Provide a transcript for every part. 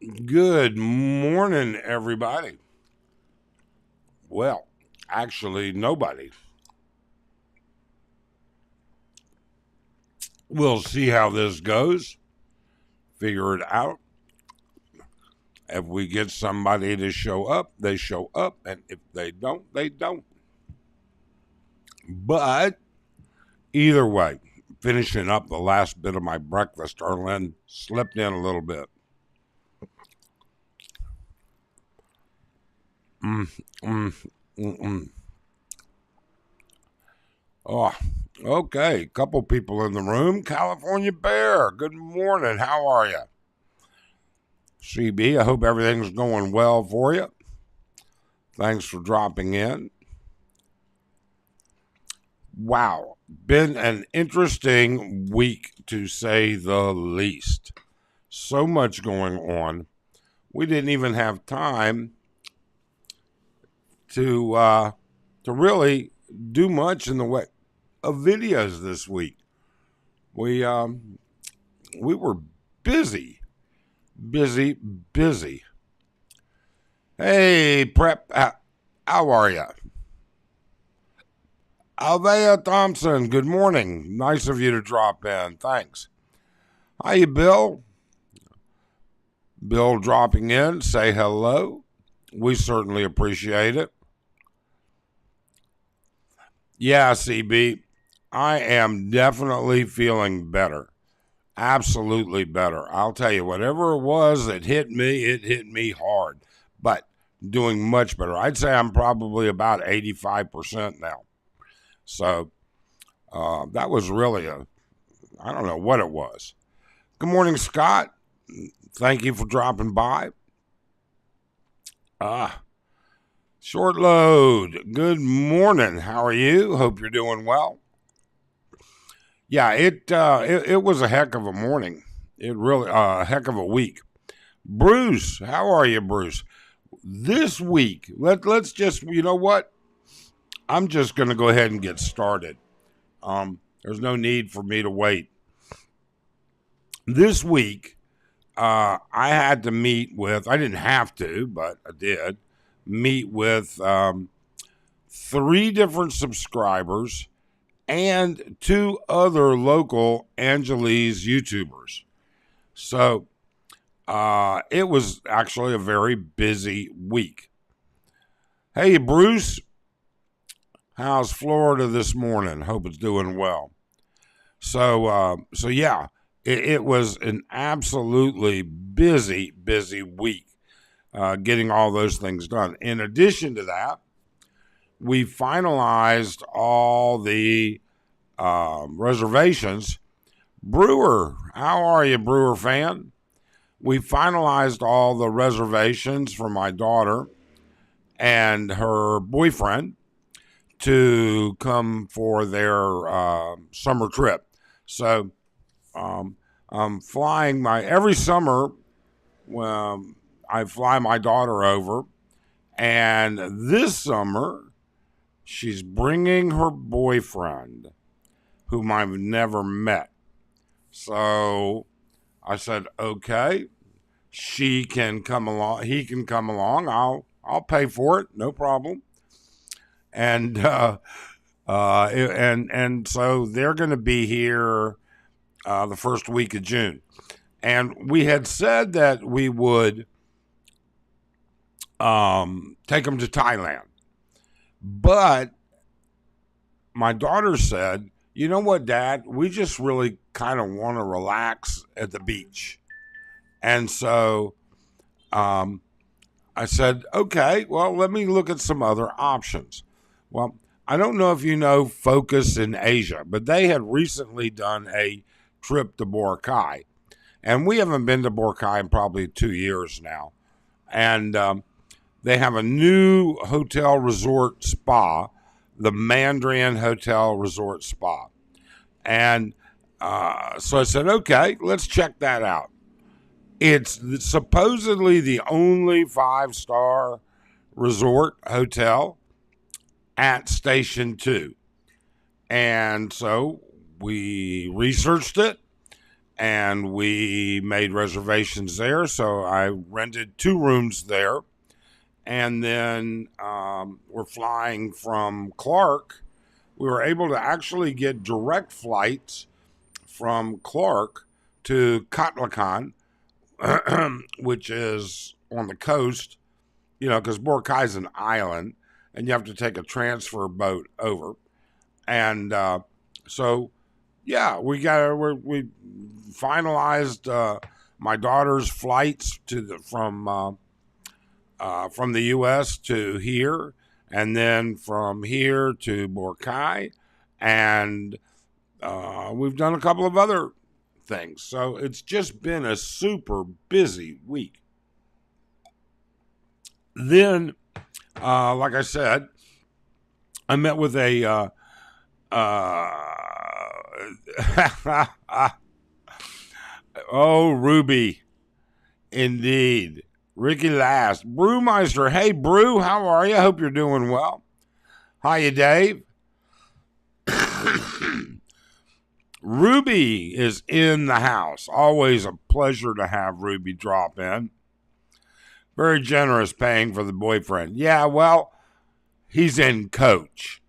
Good morning, everybody. Well, actually, nobody. We'll see how this goes. Figure it out. If we get somebody to show up, they show up. And if they don't, they don't. But either way, finishing up the last bit of my breakfast, Erlen slipped in a little bit. Mm, mm, mm, mm. Oh, okay. Couple people in the room. California Bear, good morning. How are you? CB, I hope everything's going well for you. Thanks for dropping in. Wow, been an interesting week to say the least. So much going on. We didn't even have time to really do much in the way of videos this week. We were busy, busy, busy. Hey, Prep, how are you? Alvea Thompson, good morning. Nice of you to drop in. Thanks. Hi, Bill. Bill dropping in. Say hello. We certainly appreciate it. Yeah, CB, I am definitely feeling better. Absolutely better. I'll tell you, whatever it was that it hit me hard, but doing much better. I'd say I'm probably about 85% now. So that was really I don't know what it was. Good morning, Scott. Thank you for dropping by. Ah, Short load. Good morning. How are you? Hope you're doing well. Yeah, it was a heck of a morning. It really a heck of a week. Bruce, how are you, Bruce? This week, let's just you know what? I'm just going to go ahead and get started. There's no need for me to wait. This week, I had to meet with. I didn't have to, but I did meet with three different subscribers and two other local Angeles YouTubers. So it was actually a very busy week. Hey, Bruce, how's Florida this morning? Hope it's doing well. So yeah, it was an absolutely busy, busy week getting all those things done. In addition to that, we finalized all the reservations. Brewer, how are you, Brewer fan? We finalized all the reservations for my daughter and her boyfriend to come for their summer trip. So I'm flying every summer. I fly my daughter over, and this summer she's bringing her boyfriend, whom I've never met. So I said, okay, she can come along. He can come along. I'll pay for it, no problem. And and so they're going to be here the first week of June. And we had said that we would take them to Thailand, but my daughter said, "You know what, Dad? We just really kind of want to relax at the beach." And so um, I said, okay, well, let me look at some other options. Well, I don't know if you know Focus in Asia, but they had recently done a trip to Boracay. And we haven't been to Boracay in probably 2 years now. And they have a new hotel resort spa, the Mandarin Hotel Resort Spa. And so I said, okay, let's check that out. It's supposedly the only five-star resort hotel at Station 2. And so we researched it and we made reservations there. So I rented 2 rooms there. And then we're flying from Clark. We were able to actually get direct flights from Clark to Katlakan, which is on the coast, because Boracay is an island and you have to take a transfer boat over. And so, yeah, we finalized my daughter's flights from the U.S. to here, and then from here to Boracay, and we've done a couple of other things. So it's just been a super busy week. Then, like I said, I met with a oh, Ruby, indeed. Ricky Last. Brewmeister. Hey, Brew, how are you? I hope you're doing well. Hiya, Dave. Ruby is in the house. Always a pleasure to have Ruby drop in. Very generous paying for the boyfriend. Yeah, well, he's in coach.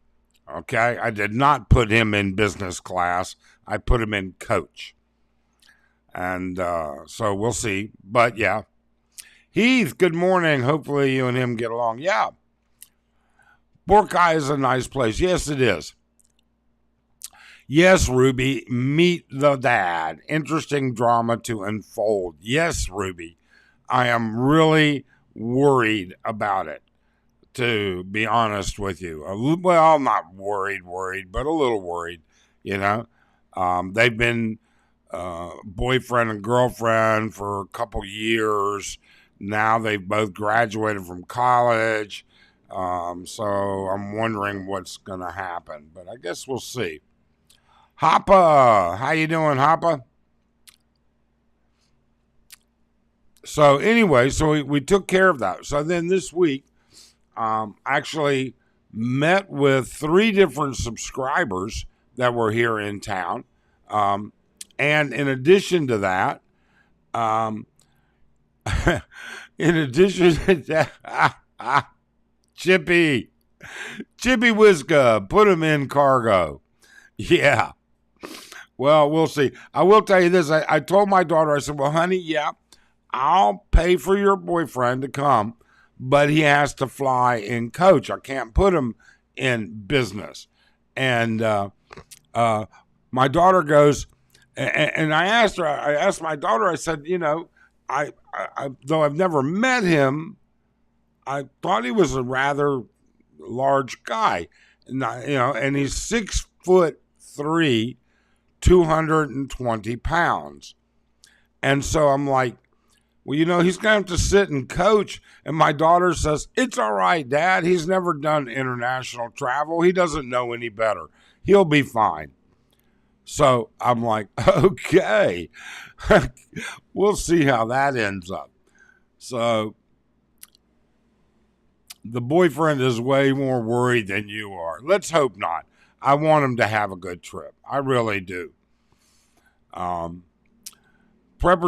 Okay? I did not put him in business class. I put him in coach. And so we'll see. But yeah. Heath, good morning. Hopefully you and him get along. Yeah. Boracay is a nice place. Yes, it is. Yes, Ruby, meet the dad. Interesting drama to unfold. Yes, Ruby, I am really worried about it, to be honest with you. Well, not worried, but a little worried, They've been boyfriend and girlfriend for a couple years. Now they've both graduated from college. So I'm wondering what's going to happen. But I guess we'll see. Hoppa, how you doing, Hoppa? So anyway, we took care of that. So then this week, actually met with 3 different subscribers that were here in town. And in addition to that, Chippy Whiska, put him in cargo. Yeah. Well, we'll see. I will tell you this. I told my daughter, I said, well, honey, yeah, I'll pay for your boyfriend to come, but he has to fly in coach. I can't put him in business. And my daughter goes, and I asked my daughter, I said, I though I've never met him, I thought he was a rather large guy, and he's 6'3", 220 pounds. And so I'm like, well, he's going to have to sit and coach. And my daughter says, it's all right, Dad. He's never done international travel. He doesn't know any better. He'll be fine. So I'm like, okay, we'll see how that ends up. So the boyfriend is way more worried than you are. Let's hope not. I want him to have a good trip. I really do. Prepper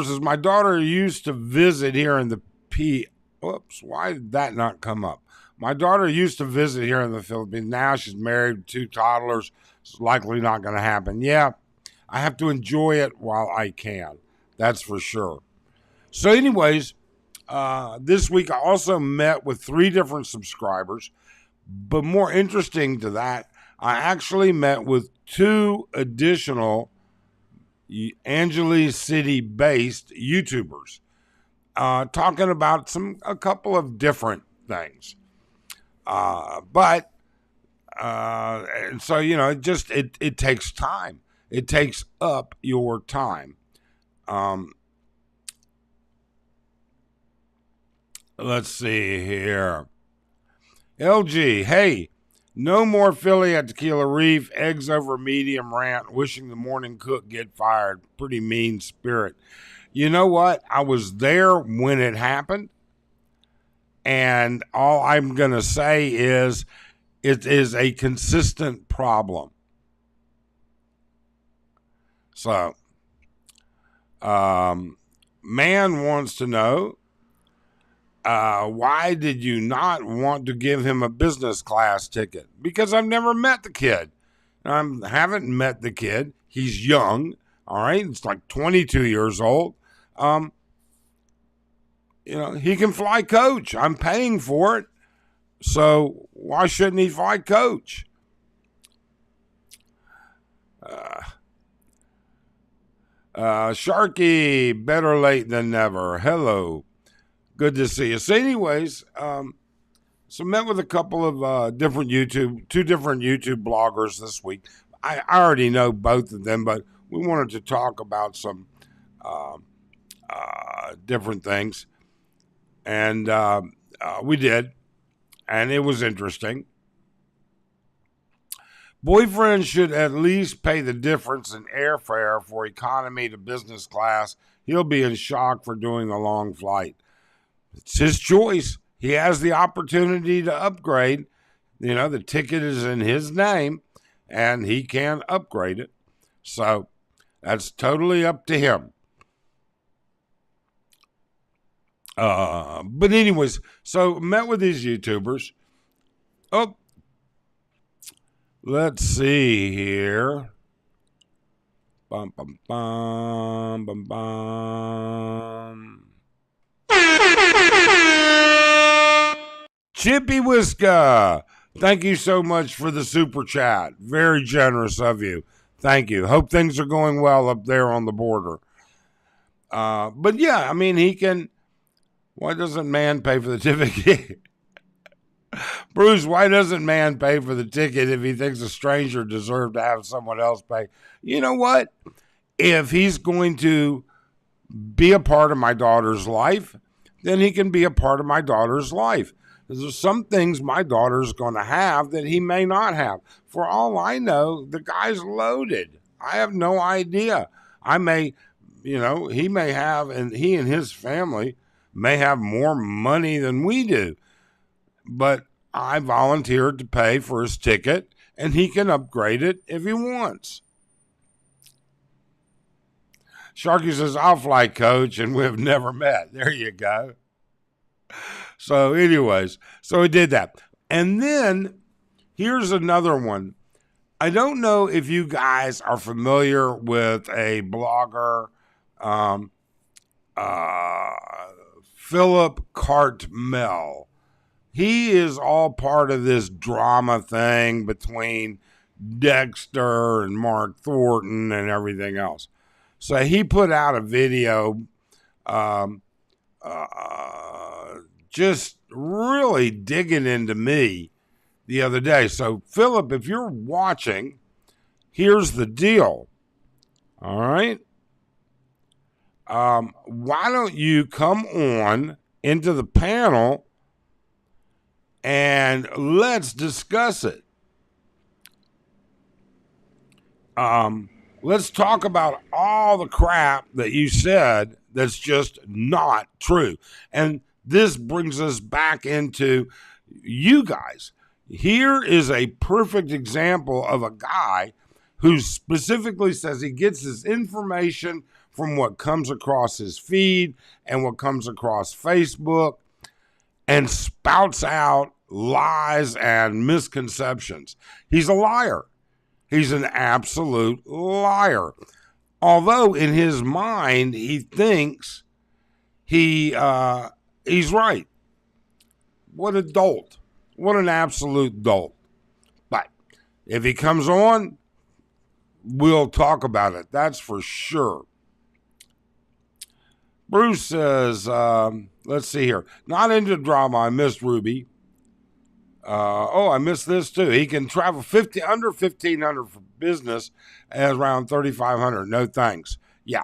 says, my daughter used to visit here in the Whoops, why did that not come up? My daughter used to visit here in the Philippines. Now she's married with 2 toddlers. It's likely not going to happen. Yeah, I have to enjoy it while I can. That's for sure. So anyways, this week I also met with 3 different subscribers. But more interesting to that, I actually met with 2 additional Angeles City-based YouTubers talking about a couple of different things. But and so, it takes time. It takes up your time. Let's see here. LG, hey, no more Philly at Tequila Reef, eggs over medium rant, wishing the morning cook get fired. Pretty mean spirit. You know what? I was there when it happened. And all I'm going to say is it is a consistent problem. So, Man wants to know, why did you not want to give him a business class ticket? Because I've never met the kid. I haven't met the kid. He's young. All right. It's like 22 years old. He can fly coach. I'm paying for it. So why shouldn't he fly coach? Sharky, better late than never. Hello. Good to see you. So anyways, so met with a couple of two different YouTube bloggers this week. I already know both of them, but we wanted to talk about some different things. And we did. And it was interesting. Boyfriend should at least pay the difference in airfare for economy to business class. He'll be in shock for doing a long flight. It's his choice. He has the opportunity to upgrade. The ticket is in his name, and he can upgrade it. So that's totally up to him. But anyways, so met with these YouTubers. Oh, let's see here. Bum, bum, bum, bum, bum. Chippy Whiska, thank you so much for the super chat. Very generous of you. Thank you. Hope things are going well up there on the border. But yeah, I mean, he can. Why doesn't man pay for the ticket? Bruce, why doesn't man pay for the ticket if he thinks a stranger deserves to have someone else pay? You know what? If he's going to be a part of my daughter's life, then he can be a part of my daughter's life. There's some things my daughter's going to have that he may not have. For all I know, the guy's loaded. I have no idea. He may have, and he and his family may have more money than we do. But I volunteered to pay for his ticket, and he can upgrade it if he wants. Sharky says, I'll fly coach, and we've never met. There you go. So anyways, so he did that. And then here's another one. I don't know if you guys are familiar with a blogger, Philip Cartmel. He is all part of this drama thing between Dexter and Mark Thornton and everything else. So he put out a video just really digging into me the other day. So, Philip, if you're watching, here's the deal. All right? Why don't you come on into the panel and let's discuss it. Let's talk about all the crap that you said that's just not true. And this brings us back into you guys. Here is a perfect example of a guy who specifically says he gets his information from what comes across his feed and what comes across Facebook and spouts out lies and misconceptions. He's a liar. He's an absolute liar. Although in his mind, he thinks he's right. What a dolt. What an absolute dolt. But if he comes on, we'll talk about it. That's for sure. Bruce says, let's see here. Not into drama. I missed Ruby. I missed this too. He can travel under 1,500 for business at around 3,500. No thanks. Yeah,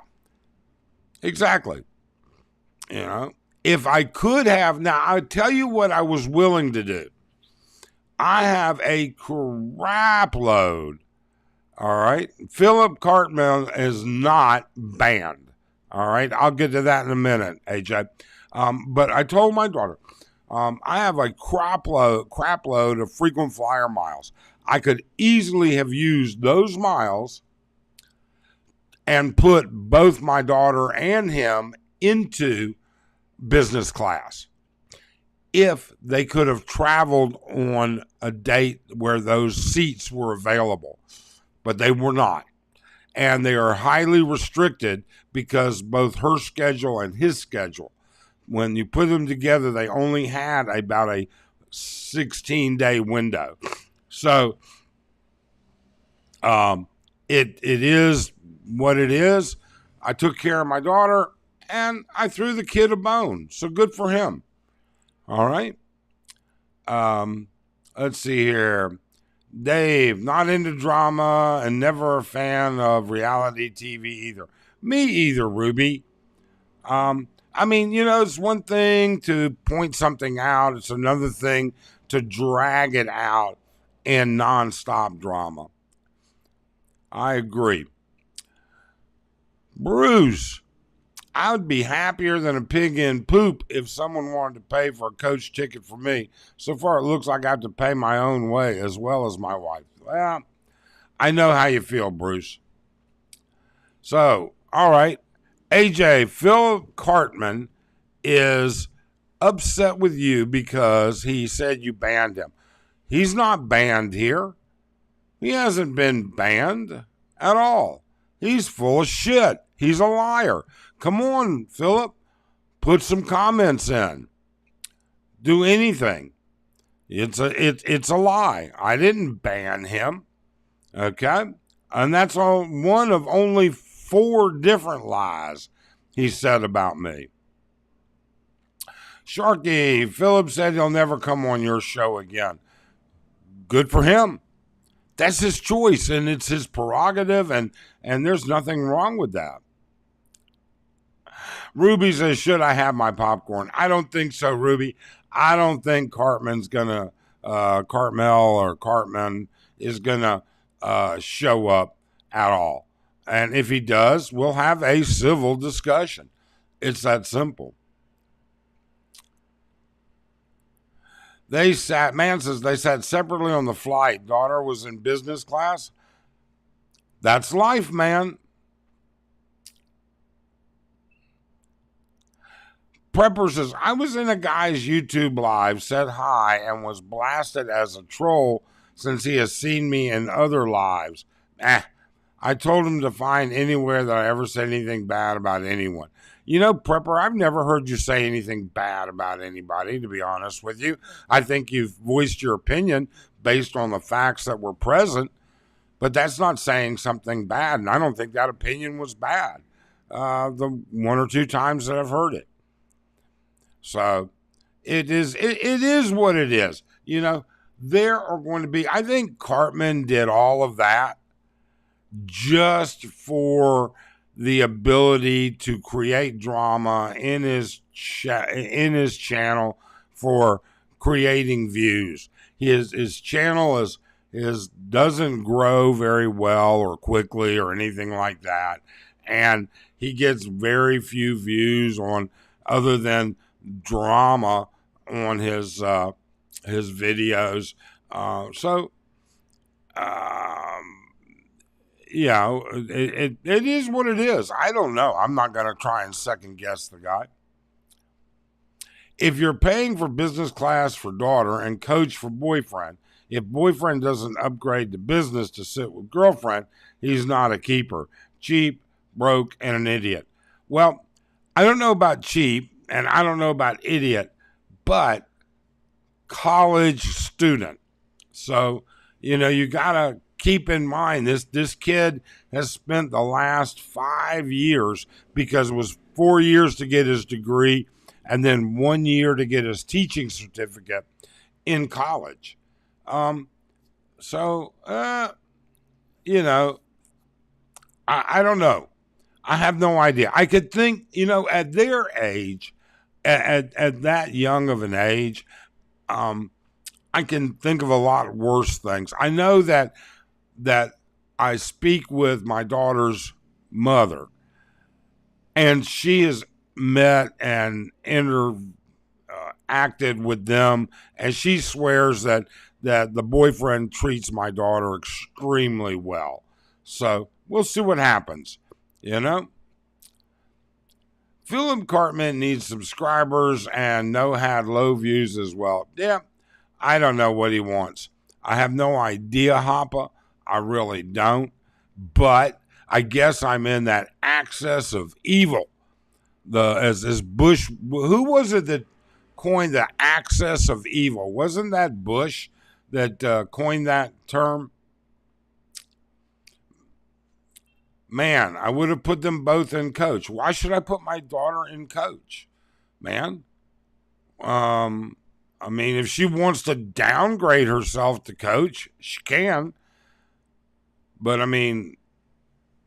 exactly. If I could have, now I'll tell you what I was willing to do. I have a crap load. All right. Philip Cartmel is not banned. All right. I'll get to that in a minute, AJ. But I told my daughter, I have a crap load of frequent flyer miles. I could easily have used those miles and put both my daughter and him into business class if they could have traveled on a date where those seats were available, but they were not. And they are highly restricted because both her schedule and his schedule, when you put them together, they only had about a 16-day window. So it is what it is. I took care of my daughter and I threw the kid a bone. So good for him. All right. Let's see here. Dave, not into drama and never a fan of reality TV either. Me either, Ruby. I mean, it's one thing to point something out. It's another thing to drag it out in nonstop drama. I agree. Bruce, I would be happier than a pig in poop if someone wanted to pay for a coach ticket for me. So far, it looks like I have to pay my own way as well as my wife. Well, I know how you feel, Bruce. So, all right. AJ, Phil Cartman is upset with you because he said you banned him. He's not banned here. He hasn't been banned at all. He's full of shit. He's a liar. Come on, Philip. Put some comments in. Do anything. It's a lie. I didn't ban him. Okay? And that's one of only 4 different lies he said about me. Sharky, Philip said he'll never come on your show again. Good for him. That's his choice, and it's his prerogative, and there's nothing wrong with that. Ruby says, should I have my popcorn? I don't think so, Ruby. I don't think Cartman is going to show up at all. And if he does, we'll have a civil discussion. It's that simple. Man says they sat separately on the flight. Daughter was in business class. That's life, man. Prepper says, I was in a guy's YouTube live, said hi, and was blasted as a troll since he has seen me in other lives. I told him to find anywhere that I ever said anything bad about anyone. Prepper, I've never heard you say anything bad about anybody, to be honest with you. I think you've voiced your opinion based on the facts that were present, but that's not saying something bad, and I don't think that opinion was bad the 1 or 2 times that I've heard it. So it is what it is. There are going to be, I think Cartman did all of that just for the ability to create drama in his channel for creating views. His channel doesn't grow very well or quickly or anything like that, and he gets very few views on other than drama on his videos. It is what it is. I don't know. I'm not going to try and second guess the guy. If you're paying for business class for daughter and coach for boyfriend, if boyfriend doesn't upgrade to business to sit with girlfriend, he's not a keeper. Cheap, broke, and an idiot. Well, I don't know about cheap and I don't know about idiot, but college student. So, you got to keep in mind this kid has spent the last 5 years, because it was 4 years to get his degree and then 1 year to get his teaching certificate in college. I don't know. I have no idea. I could think, at their age, at that young of an age, I can think of a lot worse things. I know that I speak with my daughter's mother, and she has met and interacted with them, and she swears that the boyfriend treats my daughter extremely well. So we'll see what happens. You know? Philip Cartman needs subscribers and No had low views as well. Yeah, I don't know what he wants. I have no idea, Hoppa. I really don't. But I guess I'm in that axis of evil. As Bush, who was it that coined the axis of evil? Wasn't that Bush that coined that term? Man, I would have put them both in coach. Why should I put my daughter in coach? Man. I mean, if she wants to downgrade herself to coach, she can. But I mean,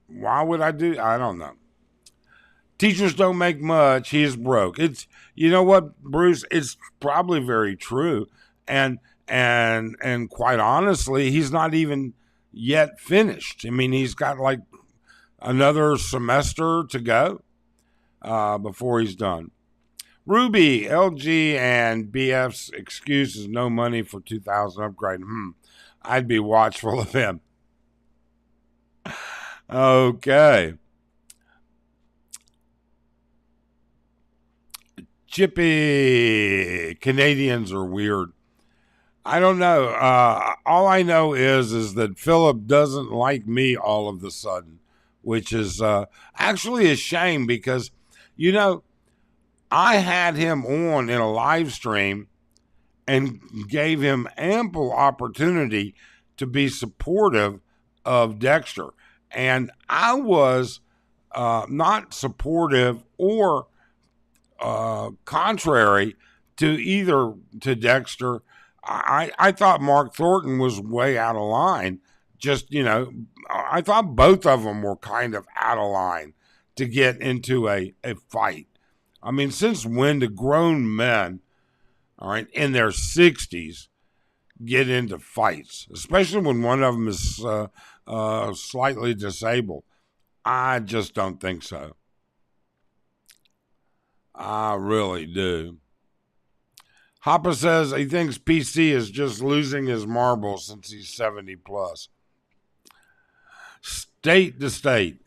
why would I do? I don't know. Teachers don't make much. He's broke. It's, you know what, Bruce? It's probably very true. And quite honestly, he's not even yet finished. I mean, he's got like another semester to go before he's done. Ruby, LG, and BF's excuse is no money for 2000 upgrade. I'd be watchful of him. Okay. Chippy, Canadians are weird. I don't know. All I know is that Philip doesn't like me all of a sudden, which is actually a shame because, you know, I had him on in a live stream and gave him ample opportunity to be supportive of Dexter. And I was not supportive or contrary to Dexter. I thought Mark Thornton was way out of line. Just, you know, I thought both of them were kind of out of line to get into a fight. I mean, since when do grown men, all right, in their 60s get into fights, especially when one of them is slightly disabled? I just don't think so. I really do. Hoppa says he thinks PC is just losing his marbles since he's 70 plus. State to state.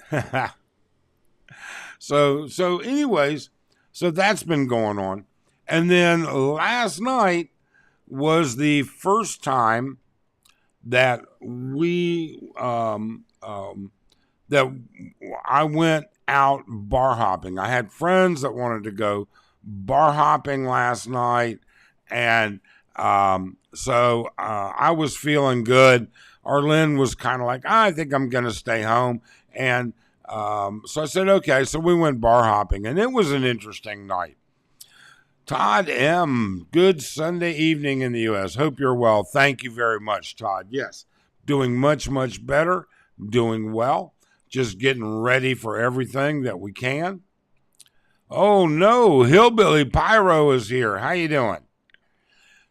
So anyways, so that's been going on. And then last night was the first time that that I went out bar hopping. I had friends that wanted to go bar hopping last night, and so I was feeling good. Arlene was kind of like, I think I'm going to stay home. And so I said, okay. So we went bar hopping, and it was an interesting night. Todd M., good Sunday evening in the U.S. Hope you're well. Thank you very much, Todd. Yes, doing much, much better, doing well, just getting ready for everything that we can. Oh, no, Hillbilly Pyro is here. How you doing?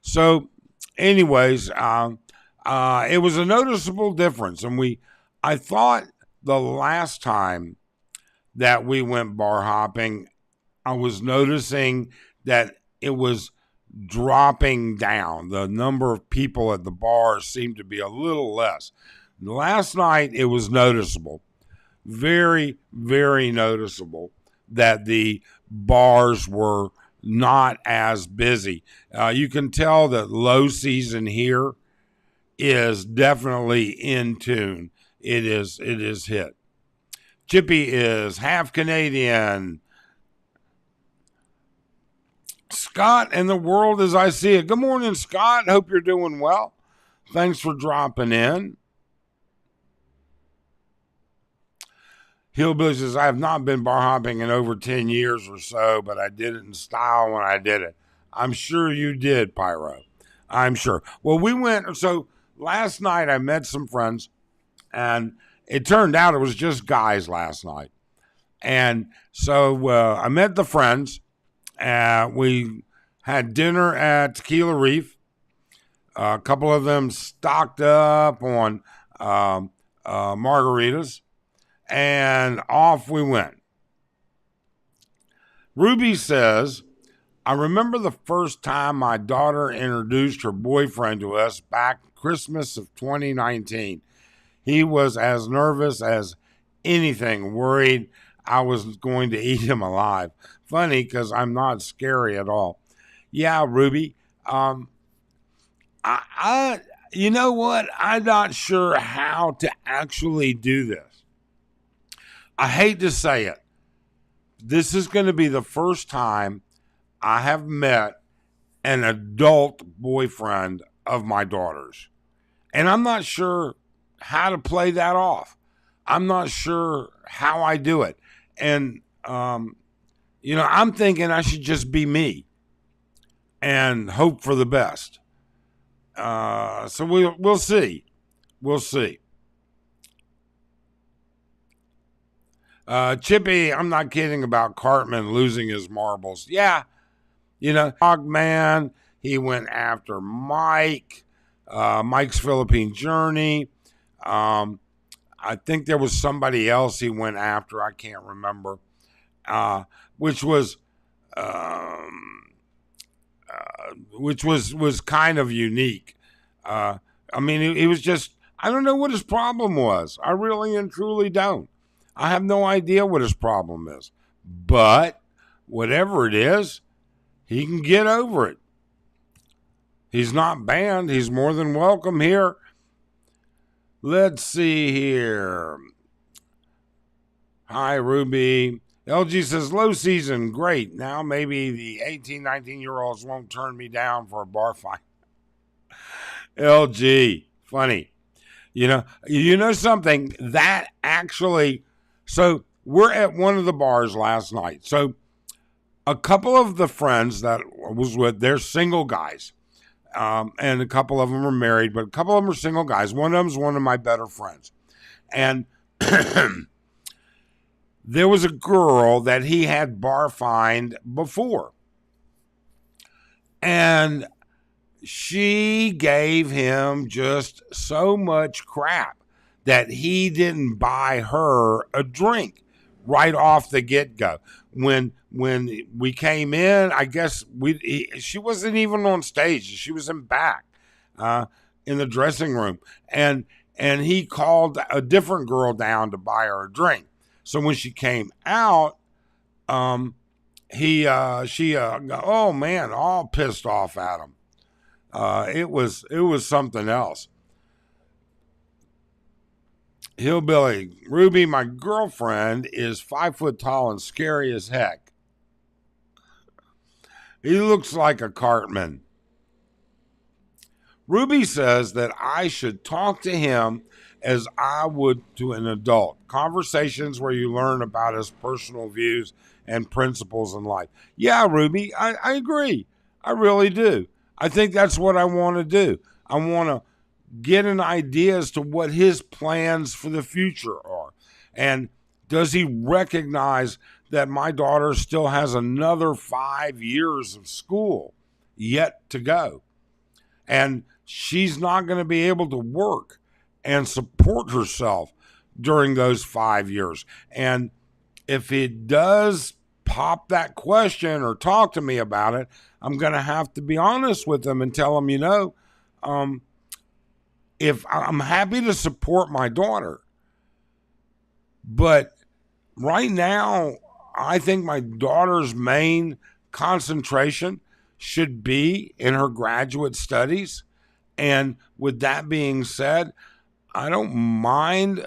So, anyways, it was a noticeable difference. And I thought the last time that we went bar hopping, I was noticing that it was dropping down. The number of people at the bars seemed to be a little less. Last night, it was noticeable. Very, very noticeable that the bars were not as busy. You can tell that low season here is definitely in tune. It is hit. Chippy is half Canadian. Scott and the world as I see it. Good morning, Scott. Hope you're doing well. Thanks for dropping in. Hillbilly says, I have not been bar hopping in over 10 years or so, but I did it in style when I did it. I'm sure you did, Pyro. I'm sure. Well, so last night I met some friends, and it turned out it was just guys last night. And so I met the friends. We had dinner at Tequila Reef. A couple of them stocked up on margaritas. And off we went. Ruby says, I remember the first time my daughter introduced her boyfriend to us back Christmas of 2019. He was as nervous as anything, worried I was going to eat him alive. Funny, because I'm not scary at all. Yeah, Ruby. I, you know what? I'm not sure how to actually do this. I hate to say it. This is going to be the first time I have met an adult boyfriend of my daughter's. And I'm not sure how to play that off. I'm not sure how I do it. And, I'm thinking I should just be me and hope for the best. So we'll see. We'll see. Chippy, I'm not kidding about Cartman losing his marbles. Yeah, Dogman, he went after Mike, Mike's Philippine Journey. I think there was somebody else he went after. I can't remember, which was kind of unique. It was just, I don't know what his problem was. I really and truly don't. I have no idea what his problem is. But whatever it is, he can get over it. He's not banned. He's more than welcome here. Let's see here. Hi, Ruby. LG says, low season, great. Now maybe the 18, 19-year-olds won't turn me down for a bar fight. LG, funny. You know something? That actually, so we're at one of the bars last night. So a couple of the friends that I was with, they're single guys. And a couple of them are married, but a couple of them are single guys. One of them is one of my better friends. And there was a girl that he had bar fined before. And she gave him just so much crap that he didn't buy her a drink right off the get-go. When we came in, I guess she wasn't even on stage. She was in back in the dressing room. And he called a different girl down to buy her a drink. So when she came out, she oh man, all pissed off at him. It was something else. Hillbilly, Ruby, my girlfriend is 5 foot tall and scary as heck. He looks like a Cartman. Ruby says that I should talk to him as I would to an adult. Conversations where you learn about his personal views and principles in life. Yeah, Ruby, I agree. I really do. I think that's what I want to do. I want to get an idea as to what his plans for the future are. And does he recognize that my daughter still has another 5 years of school yet to go? And she's not going to be able to work and support herself during those 5 years. And if he does pop that question or talk to me about it, I'm going to have to be honest with him and tell him, if I'm happy to support my daughter, but right now, I think my daughter's main concentration should be in her graduate studies. And with that being said, I don't mind,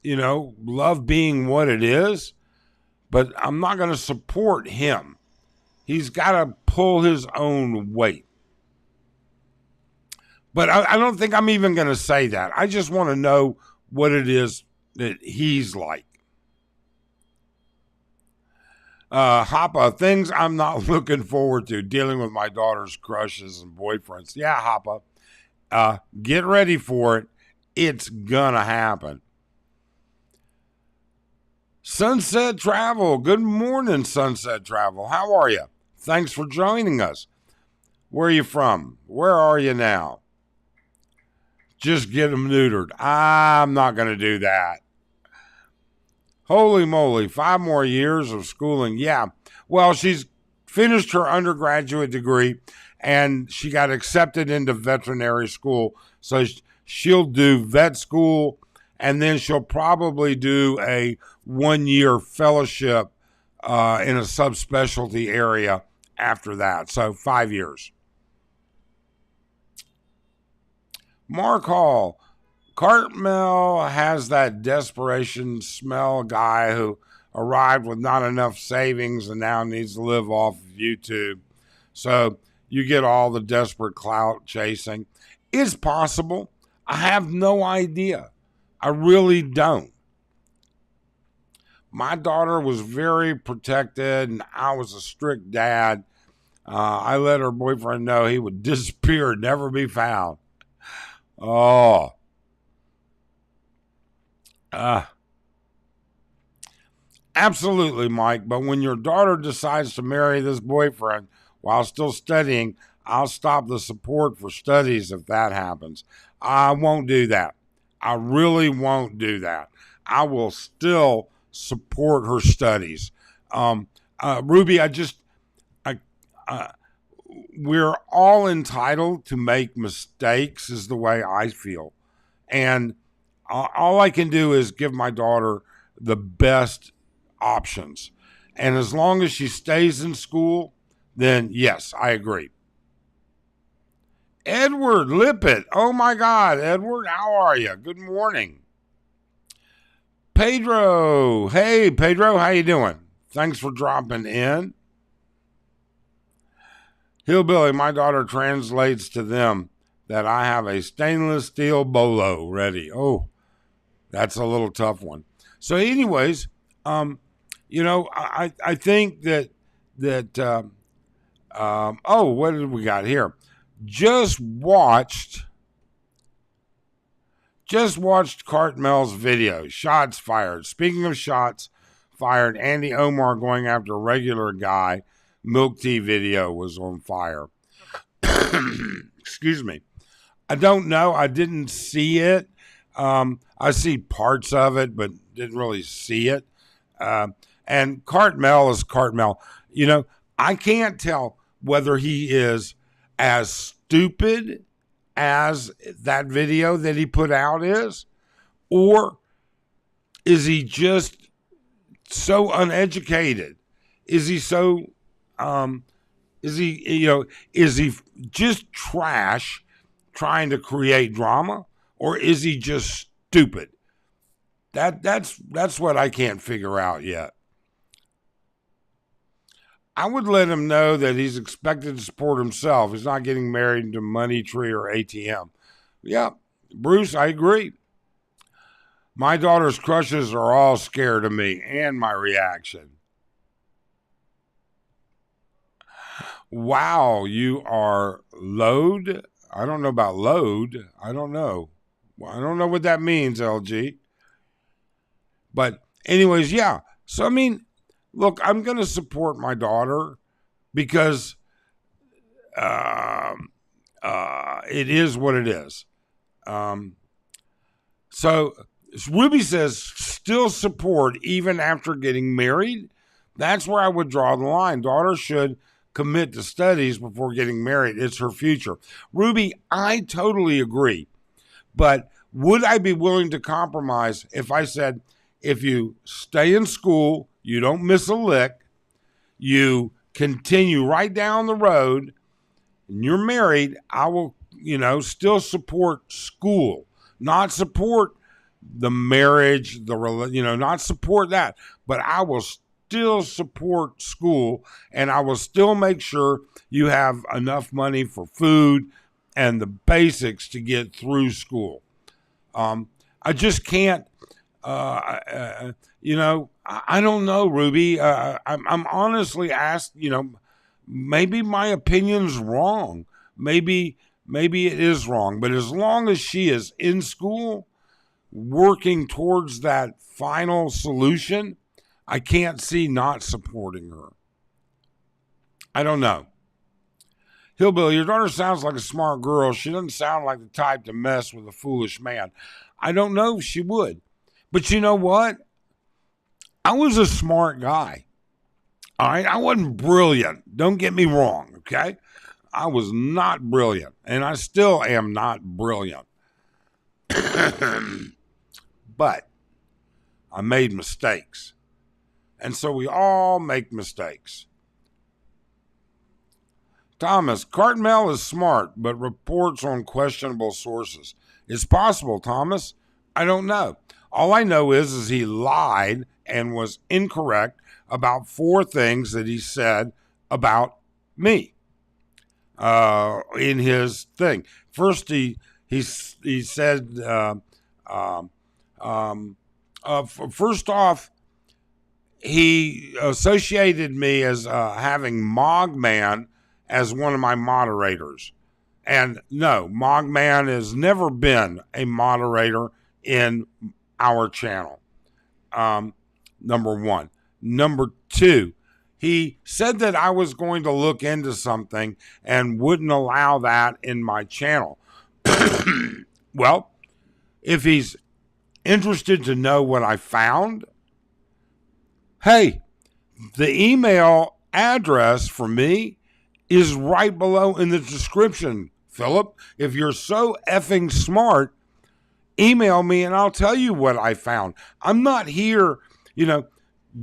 love being what it is, but I'm not going to support him. He's got to pull his own weight. But I don't think I'm even going to say that. I just want to know what it is that he's like. Hoppa, things I'm not looking forward to, dealing with my daughter's crushes and boyfriends. Yeah, Hoppa, get ready for it. It's going to happen. Sunset Travel. Good morning, Sunset Travel. How are you? Thanks for joining us. Where are you from? Where are you now? Just get them neutered. I'm not going to do that. Holy moly, 5 more years of schooling. Yeah. Well, she's finished her undergraduate degree and she got accepted into veterinary school. So she'll do vet school and then she'll probably do a 1-year fellowship in a subspecialty area after that. So 5 years. Mark Hall. Cartmel has that desperation smell guy who arrived with not enough savings and now needs to live off of YouTube. So you get all the desperate clout chasing. It's possible. I have no idea. I really don't. My daughter was very protected, and I was a strict dad. I let her boyfriend know he would disappear, never be found. Oh. Absolutely, Mike. But when your daughter decides to marry this boyfriend while still studying, I'll stop the support for studies if that happens. I won't do that. I really won't do that. I will still support her studies. Ruby, we're all entitled to make mistakes, is the way I feel. And all I can do is give my daughter the best options. And as long as she stays in school, then yes, I agree. Edward Lippett. Oh my God, Edward, how are you? Good morning. Pedro. Hey, Pedro, how you doing? Thanks for dropping in. Hillbilly, my daughter translates to them that I have a stainless steel bolo ready. Oh, that's a little tough one. So anyways, I think that what did we got here? Just watched Cartmel's video. Shots fired. Speaking of shots fired, Andy Omar going after a regular guy. Milk tea video was on fire. Excuse me. I don't know. I didn't see it. I see parts of it, but didn't really see it. And Cartmel is Cartmel. I can't tell whether he is as stupid as that video that he put out is, or is he just so uneducated? Is he so, is he just trash trying to create drama, or is he just stupid? That's what I can't figure out yet. I would let him know that he's expected to support himself. He's not getting married to Money Tree or ATM. Yeah, Bruce, I agree. My daughter's crushes are all scared of me and my reaction. Wow, you are load? I don't know about load. I don't know. I don't know what that means, LG. But anyways, yeah. So, I mean, look, I'm going to support my daughter because it is what it is. So Ruby says still support even after getting married. That's where I would draw the line. Daughter should commit to studies before getting married. It's her future. Ruby, I totally agree. But would I be willing to compromise if I said, if you stay in school, you don't miss a lick, you continue right down the road, and you're married, I will, still support school, not support the marriage, not support that, but I will still support school, and I will still make sure you have enough money for food and the basics to get through school. I just can't, I don't know, Ruby. I'm honestly asked, maybe my opinion's wrong. Maybe it is wrong. But as long as she is in school, working towards that final solution, I can't see not supporting her. I don't know. Hillbilly, your daughter sounds like a smart girl. She doesn't sound like the type to mess with a foolish man. I don't know if she would. But you know what? I was a smart guy. All right? I wasn't brilliant. Don't get me wrong, okay? I was not brilliant. And I still am not brilliant. but I made mistakes. And so we all make mistakes. Thomas, Cartmel is smart, but reports on questionable sources. It's possible, Thomas. I don't know. All I know is he lied and was incorrect about 4 things that he said about me in his thing. First, he said, first off, he associated me as having Mogman as one of my moderators. And no, Mogman has never been a moderator in our channel. Number 1. Number 2, he said that I was going to look into something and wouldn't allow that in my channel. Well, if he's interested to know what I found, hey, the email address for me is right below in the description, Philip. If you're so effing smart, email me and I'll tell you what I found. I'm not here,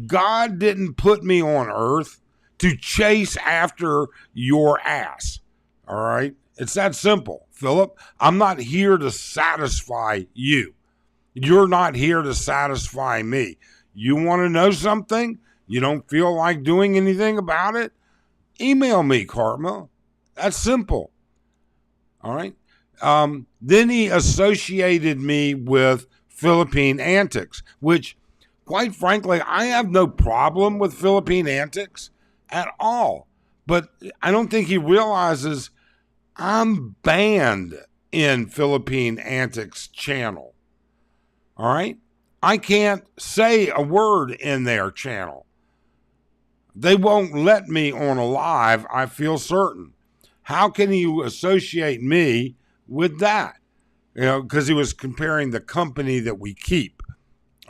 God didn't put me on earth to chase after your ass. All right? It's that simple, Philip. I'm not here to satisfy you. You're not here to satisfy me. You want to know something? You don't feel like doing anything about it? Email me, Karma. That's simple. All right? Then he associated me with Philippine antics, which, quite frankly, I have no problem with Philippine antics at all. But I don't think he realizes I'm banned in Philippine Antics channel. All right? I can't say a word in their channel. They won't let me on a live, I feel certain. How can you associate me with that? Because he was comparing the company that we keep.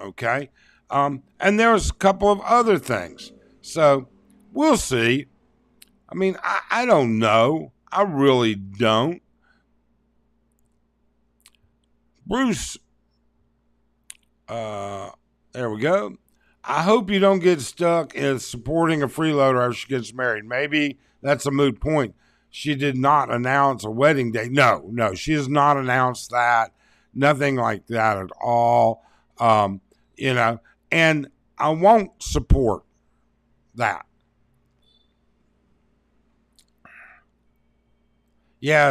Okay? And there's a couple of other things. So we'll see. I mean, I don't know. I really don't. Bruce, there we go. I hope you don't get stuck in supporting a freeloader after she gets married. Maybe that's a moot point. She did not announce a wedding date. No, she has not announced that. Nothing like that at all. And I won't support that. Yeah,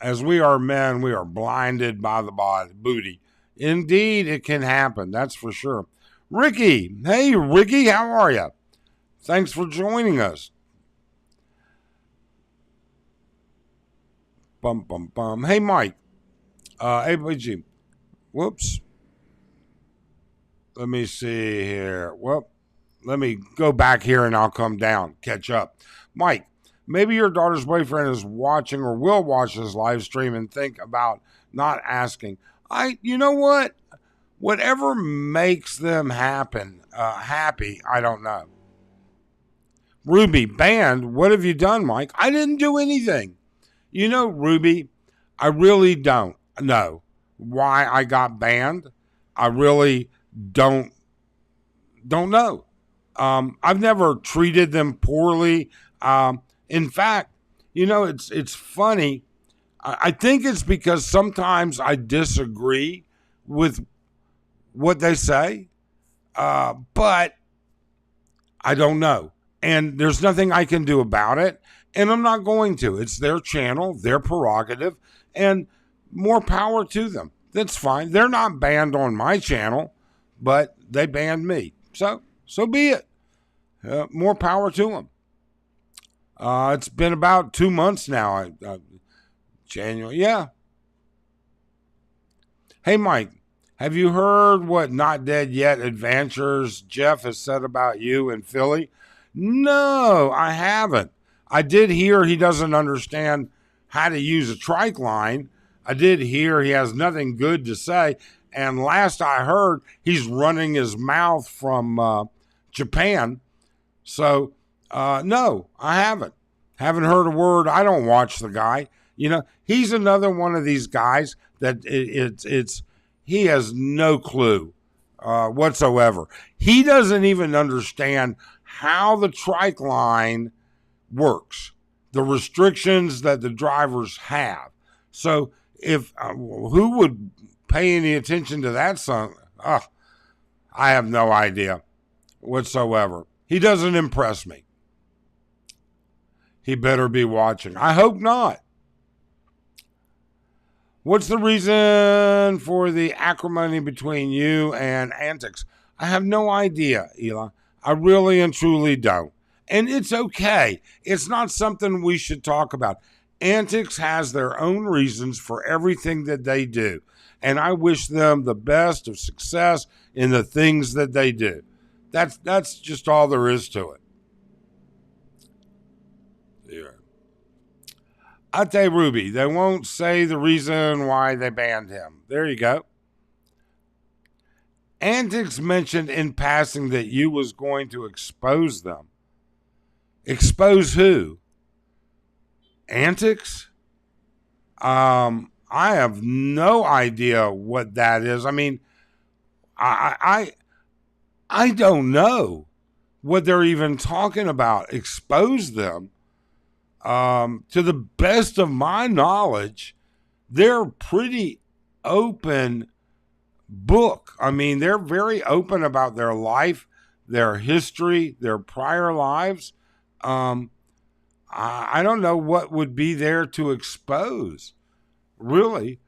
as we are men, we are blinded by the booty. Indeed, it can happen. That's for sure. Ricky, hey Ricky, how are you? Thanks for joining us. Bum bum bum. Hey Mike. ABG. Whoops. Let me see here. Well, let me go back here and I'll come down, catch up. Mike, maybe your daughter's boyfriend is watching or will watch this live stream and think about not asking. You know what? Whatever makes them happy, I don't know. Ruby, banned. What have you done, Mike? I didn't do anything. Ruby, I really don't know why I got banned. I really don't know. I've never treated them poorly. In fact, it's funny. I think it's because sometimes I disagree with what they say, but I don't know. And there's nothing I can do about it, and I'm not going to. It's their channel, their prerogative, and more power to them. That's fine. They're not banned on my channel, but they banned me. So be it. More power to them. It's been about 2 months now. January, yeah. Hey, Mike, have you heard what Not Dead Yet Adventures Jeff has said about you in Philly? No, I haven't. I did hear he doesn't understand how to use a trike line. I did hear he has nothing good to say. And last I heard, he's running his mouth from Japan. So, no, I haven't. Haven't heard a word. I don't watch the guy. He's another one of these guys that he has no clue whatsoever. He doesn't even understand how the trike line works, the restrictions that the drivers have. So if who would pay any attention to that song? I have no idea whatsoever. He doesn't impress me. He better be watching. I hope not. What's the reason for the acrimony between you and Antics? I have no idea, Eli. I really and truly don't. And it's okay. It's not something we should talk about. Antics has their own reasons for everything that they do. And I wish them the best of success in the things that they do. That's just all there is to it. Yeah. Ate Ruby, they won't say the reason why they banned him. There you go. Antics mentioned in passing that you was going to expose them. Expose who? Antics? I have no idea what that is. I mean, I don't know what they're even talking about. Expose them. To the best of my knowledge, they're pretty open book. I mean, they're very open about their life, their history, their prior lives. I don't know what would be there to expose, really.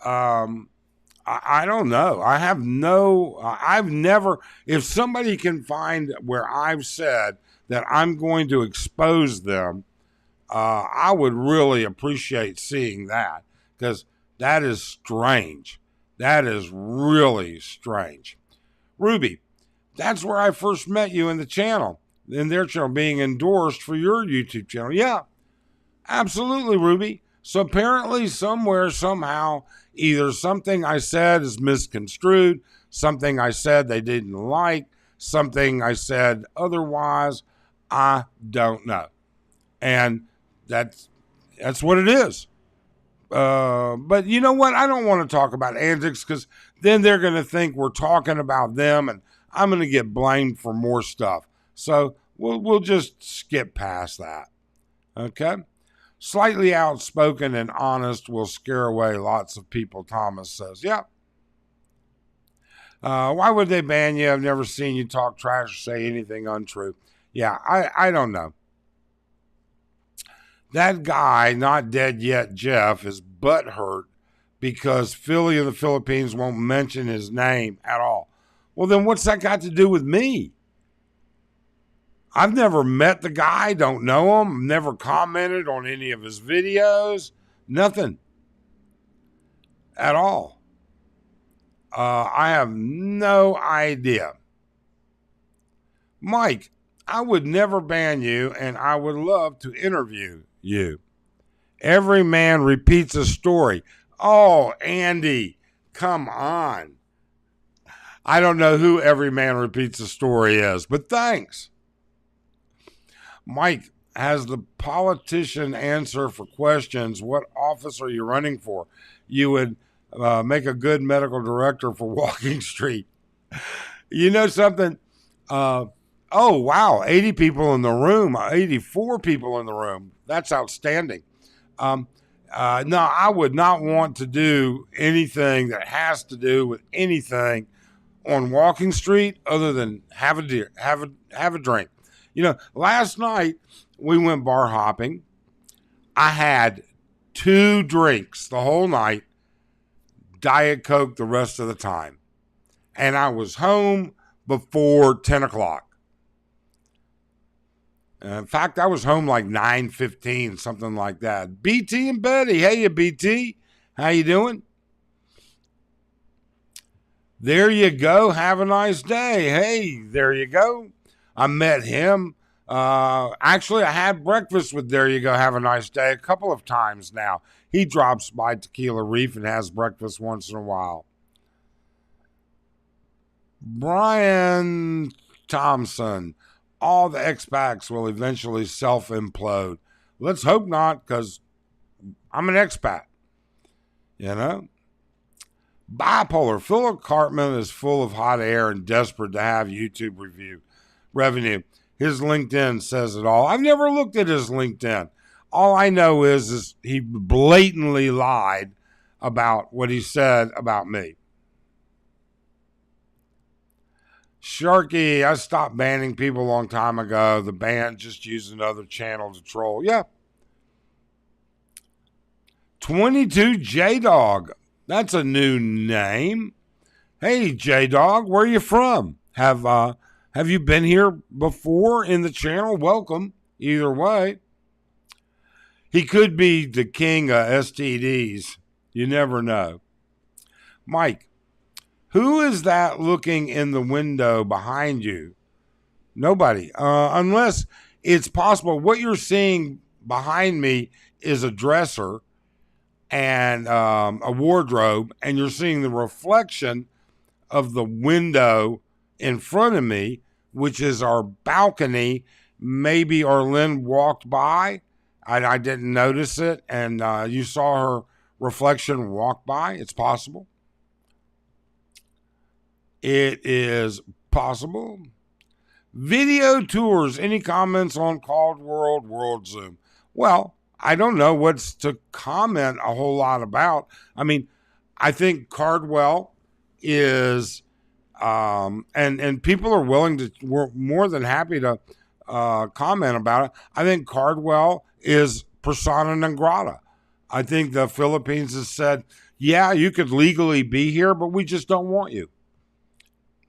I don't know. I've never, if somebody can find where I've said that I'm going to expose them, I would really appreciate seeing that, because that is strange. That is really strange. Ruby, that's where I first met you in the channel, in their channel, being endorsed for your YouTube channel. Yeah, absolutely, Ruby. So apparently somewhere, somehow, either something I said is misconstrued, something I said they didn't like, something I said otherwise, I don't know. And that's what it is. But you know what? I don't want to talk about Antics, because then they're going to think we're talking about them, and I'm going to get blamed for more stuff. So we'll just skip past that. Okay? Slightly outspoken and honest will scare away lots of people, Thomas says. Yeah. Why would they ban you? I've never seen you talk trash or say anything untrue. Yeah, I don't know. That guy, not dead yet, Jeff, is butthurt because Philly and the Philippines won't mention his name at all. Well, then what's that got to do with me? I've never met the guy, don't know him, never commented on any of his videos, nothing at all. I have no idea. Mike, I would never ban you, and I would love to interview you. Every man repeats a story. Oh, Andy, come on. I don't know who Every Man Repeats a Story is, but thanks. Mike, has the politician answer for questions, what office are you running for? You would make a good medical director for Walking Street. You know something? Oh, wow, 80 people in the room, 84 people in the room. That's outstanding. No, I would not want to do anything that has to do with anything on Walking Street other than have a drink. You know, last night we went bar hopping. I had 2 drinks the whole night, Diet Coke the rest of the time. And I was home before 10 o'clock. In fact, I was home like 9:15, something like that. BT and Betty. Hey, you BT. How you doing? There you go. Have a nice day. Hey, there you go. I met him. Actually, I had breakfast with There You Go, Have a Nice Day a couple of times now. He drops by Tequila Reef and has breakfast once in a while. Brian Thompson. All the expats will eventually self-implode. Let's hope not, because I'm an expat. You know? Bipolar. Philip Cartman is full of hot air and desperate to have YouTube review revenue. His LinkedIn says it all. I've never looked at his LinkedIn. All I know is he blatantly lied about what he said about me. Sharky, I stopped banning people a long time ago. The ban just used another channel to troll. Yeah. 22 J-Dog. That's a new name. Hey, J-Dog, where are you from? Have you been here before in the channel? Welcome. Either way. He could be the king of STDs. You never know. Mike, who is that looking in the window behind you? Nobody. Unless it's possible. What you're seeing behind me is a dresser and a wardrobe, and you're seeing the reflection of the window in front of me, which is our balcony. Maybe Arlene walked by. I didn't notice it, and you saw her reflection walk by. It's possible. It is possible. Video tours. Any comments on Called World, World Zoom? Well, I don't know what's to comment a whole lot about. I mean, I think Cardwell is, and people are willing to, we're more than happy to comment about it. I think Cardwell is persona non grata. I think the Philippines has said, yeah, you could legally be here, but we just don't want you.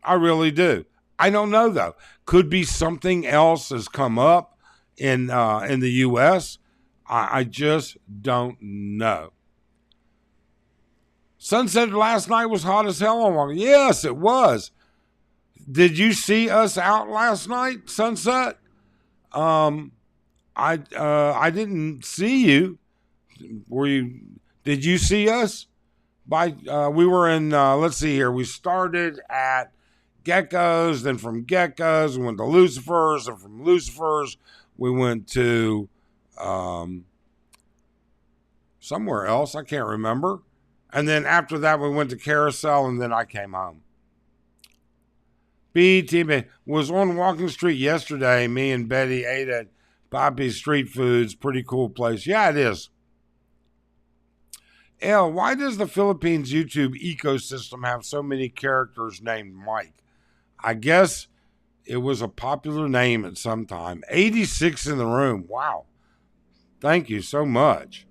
I really do. I don't know, though. Could be something else has come up in the U.S. I just don't know. Sunset last night was hot as hell on one. Yes, it was. Did you see us out last night, Sunset? I didn't see you. Did you see us? We were in, let's see here. We started at Geckos, then from Geckos we went to Lucifer's, and from Lucifer's we went to somewhere else. I can't remember. And then after that we went to Carousel, and then I came home. BTB was on Walking Street yesterday. Me and Betty ate at Poppy's Street Foods. Pretty cool place. Yeah, it is. L, why does the Philippines YouTube ecosystem have so many characters named Mike? I guess it was a popular name at some time. 86 in the room. Wow. Thank you so much.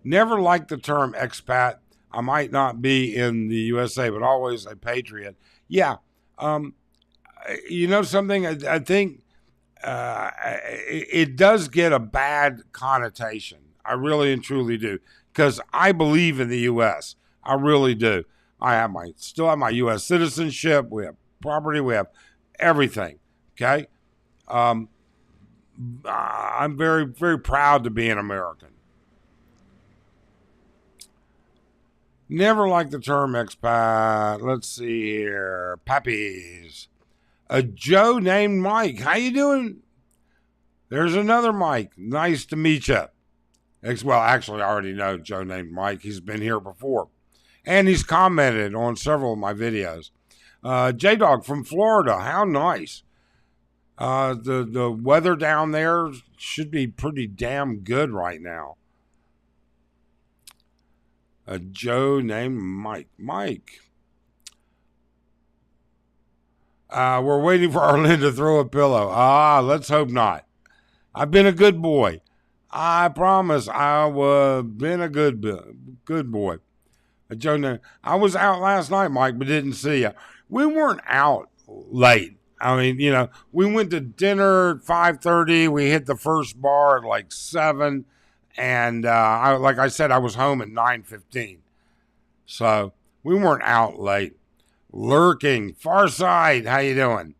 Never liked the term expat. I might not be in the USA, but always a patriot. Yeah. You know something? I think it does get a bad connotation. I really and truly do. Because I believe in the U.S. I really do. I still have my U.S. citizenship. We have property. We have everything. Okay? I'm very, very proud to be an American. Never liked the term expat. Let's see here. Pappies. A Joe named Mike. How you doing? There's another Mike. Nice to meet you. Well, actually, I already know Joe named Mike. He's been here before. And he's commented on several of my videos. J-Dog from Florida. How nice. The weather down there should be pretty damn good right now. A Joe named Mike. Mike. We're waiting for Arlen to throw a pillow. Let's hope not. I've been a good boy. I promise I was been a good boy. Joe, I was out last night, Mike, but didn't see you. We weren't out late. I mean, you know, we went to dinner at 5:30. We hit the first bar at like 7. And like I said, I was home at 9:15. So we weren't out late. Lurking. Far Side, how you doing?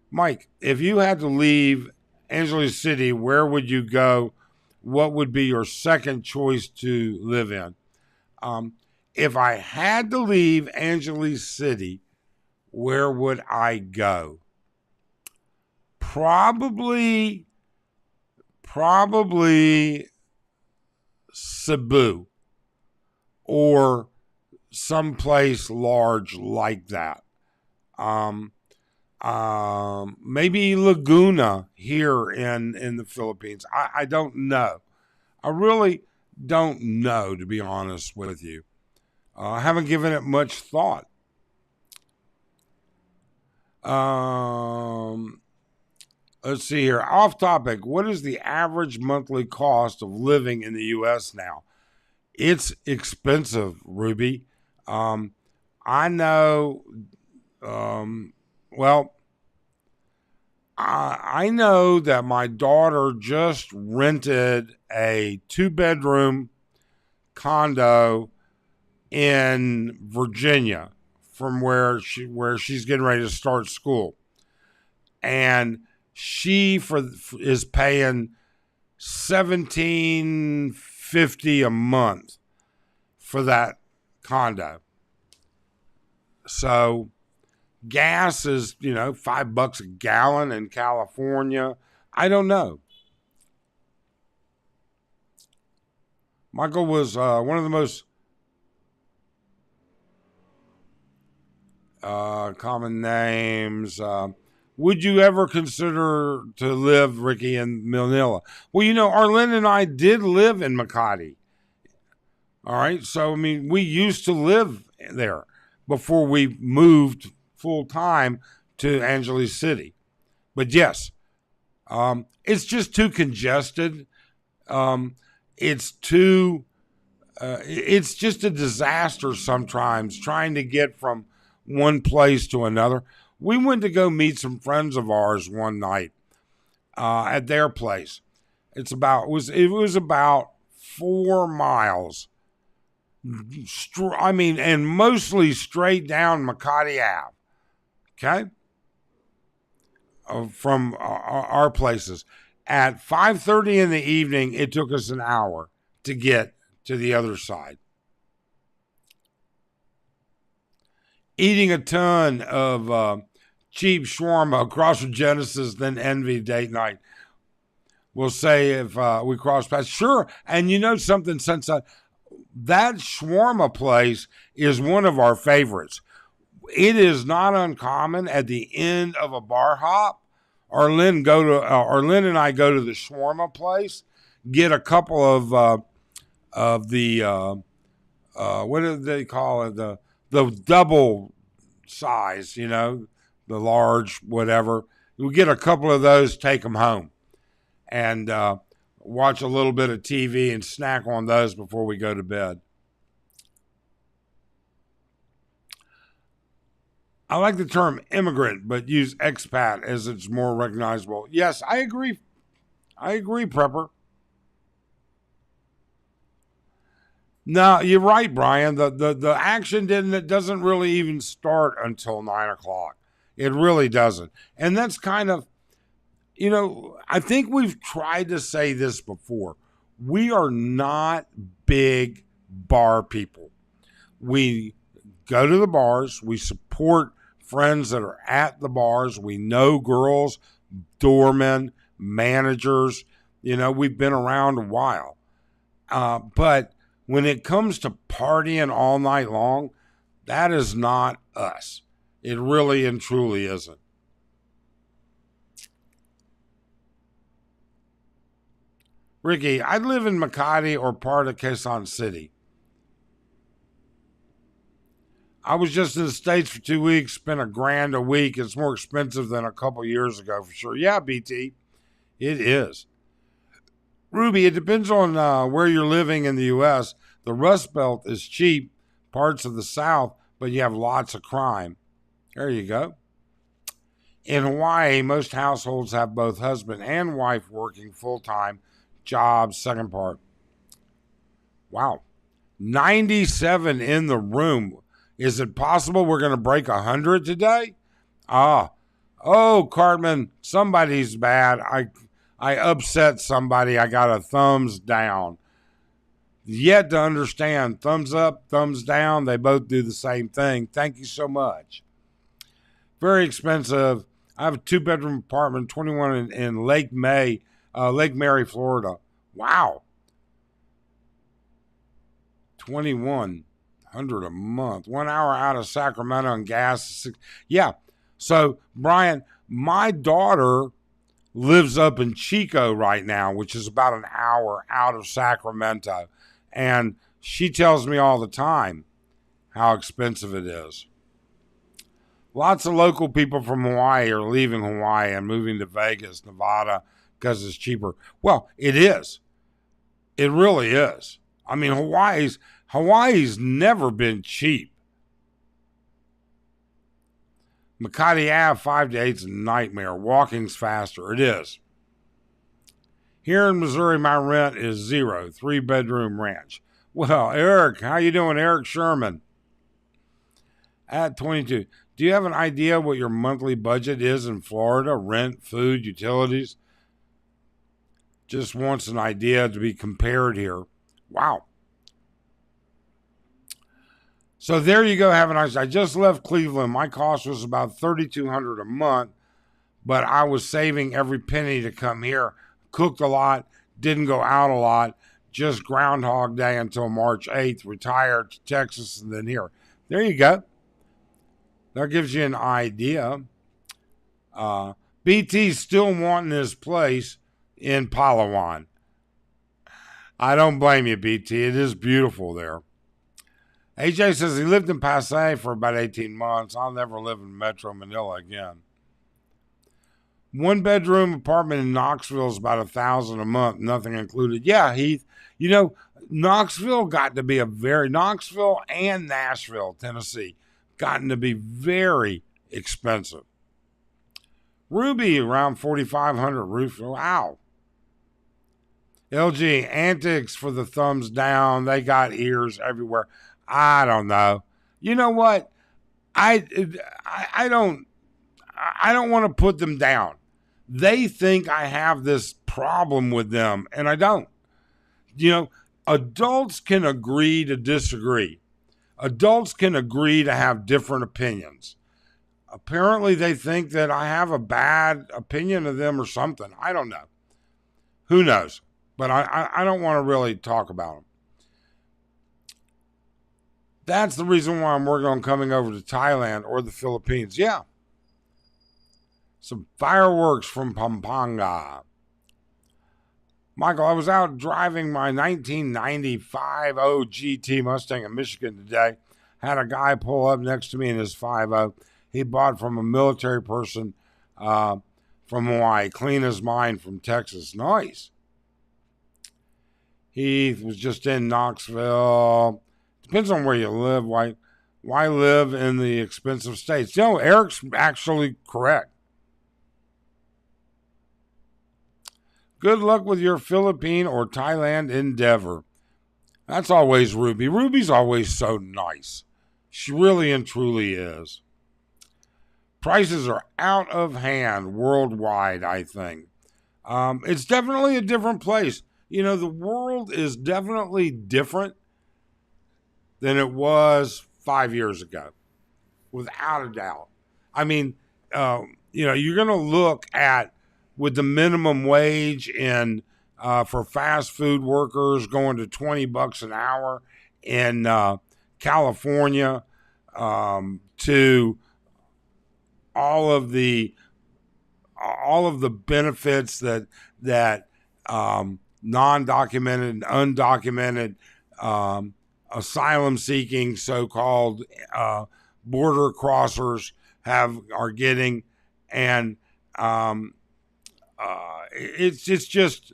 Mike, if you had to leave Angeles City, where would you go? What would be your second choice to live in? If I had to leave Angeles City, where would I go? Probably Cebu or someplace large like that. Maybe Laguna here in the Philippines. I don't know. I really don't know, to be honest with you. I haven't given it much thought. Let's see here. Off topic. What is the average monthly cost of living in the U.S. now? It's expensive, Ruby. I know. Well, I know that my daughter just rented a 2-bedroom condo in Virginia from where she's getting ready to start school, and she is paying $1,750 a month for that condo. So gas is, $5 a gallon in California. I don't know. Michael was one of the most common names. Would you ever consider to live, Ricky, in Manila? Well, Arlen and I did live in Makati. All right. So, we used to live there before we moved full time to Angeles City. But yes, it's just too congested. It's just a disaster sometimes trying to get from one place to another. We went to go meet some friends of ours one night at their place. It was about 4 miles. And mostly straight down Makati Ave. Okay, from our places. At 5:30 in the evening, it took us an hour to get to the other side. Eating a ton of cheap shawarma across from Genesis, then Envy date night. We'll say if we cross paths. Sure, and something, since that shawarma place is one of our favorites. It is not uncommon at the end of a bar hop. Arlen and I go to the shawarma place, get a couple of the what do they call it, the double size, the large whatever. We get a couple of those, take them home, and watch a little bit of TV and snack on those before we go to bed. I like the term immigrant, but use expat as it's more recognizable. Yes, I agree. Prepper. No, you're right, Brian. The action doesn't really even start until 9:00. It really doesn't. And that's kind of, I think we've tried to say this before. We are not big bar people. We go to the bars. We support friends that are at the bars. We know girls, doormen, managers. We've been around a while. But when it comes to partying all night long, that is not us. It really and truly isn't. Ricky, I'd live in Makati or part of Quezon City. I was just in the States for 2 weeks, spent $1,000 a week. It's more expensive than a couple years ago for sure. Yeah, BT, it is. Ruby, it depends on where you're living in the U.S. The Rust Belt is cheap, parts of the South, but you have lots of crime. There you go. In Hawaii, most households have both husband and wife working full-time jobs. Second part. Wow. 97 in the room. Is it possible we're going to break 100 today? Oh, Cartman, somebody's bad. I upset somebody. I got a thumbs down. Yet to understand, thumbs up, thumbs down, they both do the same thing. Thank you so much. Very expensive. I have a 2-bedroom apartment, 21 in Lake Mary, Florida. Wow. 21. $100 a month. 1 hour out of Sacramento and gas. Yeah. So, Brian, my daughter lives up in Chico right now, which is about an hour out of Sacramento. And she tells me all the time how expensive it is. Lots of local people from Hawaii are leaving Hawaii and moving to Vegas, Nevada, because it's cheaper. Well, it is. It really is. I mean, Hawaii's never been cheap. Makati Ave, 5 to 8's a nightmare. Walking's faster. It is. Here in Missouri, my rent is 0, 3-bedroom ranch. Well, Eric, how you doing? Eric Sherman. At 22, do you have an idea what your monthly budget is in Florida? Rent, food, utilities? Just wants an idea to be compared here. Wow. So there you go. Have a nice. I just left Cleveland. My cost was about $3,200 a month, but I was saving every penny to come here. Cooked a lot, didn't go out a lot, just Groundhog Day until March 8th, retired to Texas, and then here. There you go. That gives you an idea. BT's still wanting his place in Palawan. I don't blame you, BT. It is beautiful there. AJ says he lived in Pasay for about 18 months. I'll never live in Metro Manila again. 1-bedroom apartment in Knoxville is about $1,000 a month, nothing included. Yeah, Heath. You know, Knoxville and Nashville, Tennessee, gotten to be very expensive. Ruby around 4,500 roof. Wow. LG antics for the thumbs down. They got ears everywhere. I don't know. You know what? I don't want to put them down. They think I have this problem with them, and I don't. You know, adults can agree to disagree. Adults can agree to have different opinions. Apparently, they think that I have a bad opinion of them or something. I don't know. Who knows? But I don't want to really talk about them. That's the reason why I'm working on coming over to Thailand or the Philippines. Yeah. Some fireworks from Pampanga. Michael, I was out driving my 1995 GT Mustang in Michigan today. Had a guy pull up next to me in his 5.0. He bought from a military person from Hawaii. Clean as mine from Texas. Nice. He was just in Knoxville. Depends on where you live. Why live in the expensive states? You know, Eric's actually correct. Good luck with your Philippine or Thailand endeavor. That's always Ruby. Ruby's always so nice. She really and truly is. Prices are out of hand worldwide, I think. It's definitely a different place. You know, the world is definitely different than it was 5 years ago, without a doubt. I mean, you're going to look at with the minimum wage in for fast food workers going to $20 an hour in California, to all of the benefits that non-documented and undocumented asylum seeking so-called border crossers are getting, and it's just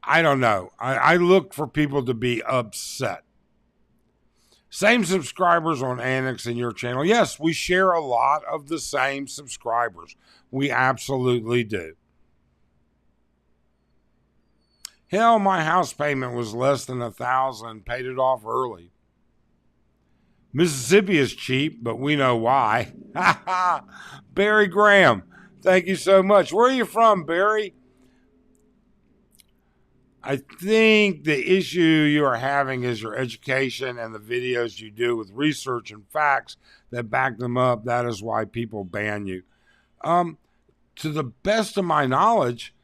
I don't know. I look for people to be upset. Same subscribers on Annex in your channel. Yes, we share a lot of the same subscribers. We absolutely do. Hell, my house payment was less than $1,000. Paid it off early. Mississippi is cheap, but we know why. Barry Graham, thank you so much. Where are you from, Barry? I think the issue you are having is your education and the videos you do with research and facts that back them up. That is why people ban you. To the best of my knowledge,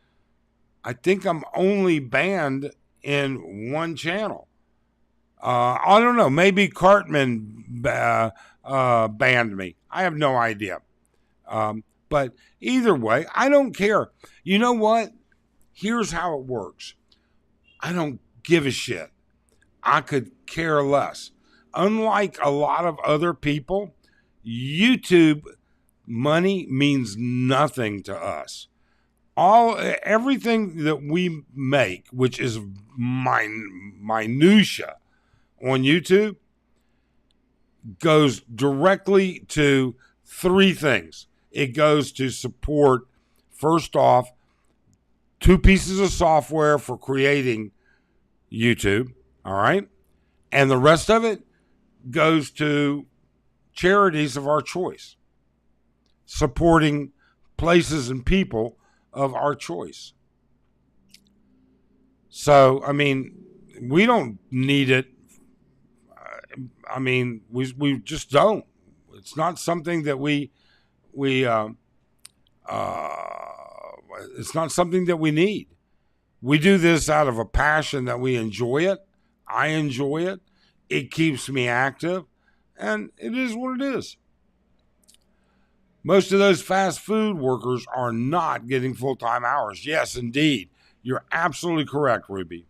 I think I'm only banned in one channel. I don't know. Maybe Cartman banned me. I have no idea. But either way, I don't care. You know what? Here's how it works. I don't give a shit. I could care less. Unlike a lot of other people, YouTube money means nothing to us. Everything that we make, which is minutia on YouTube, goes directly to three things. It goes to support, first off, 2 pieces of software for creating YouTube, all right? And the rest of it goes to charities of our choice, supporting places and people of our choice. So, I mean, we don't need it. I mean, we just don't. It's not something that it's not something that we need. We do this out of a passion that we enjoy it. I enjoy it. It keeps me active, and it is what it is. Most of those fast food workers are not getting full-time hours. Yes, indeed. You're absolutely correct, Ruby.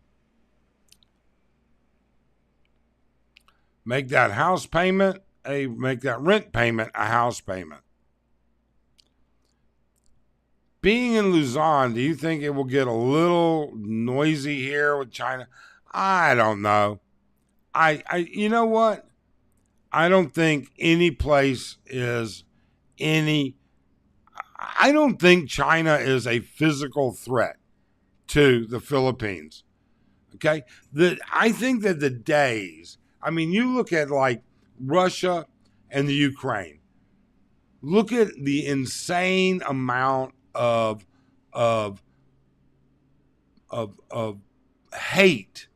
Make that house payment, make that rent payment a house payment. Being in Luzon, do you think it will get a little noisy here with China? I don't know. You know what? I don't think any place is any. I don't think China is a physical threat to the Philippines. Okay, I think that the days. I mean, you look at like Russia and the Ukraine. Look at the insane amount of hate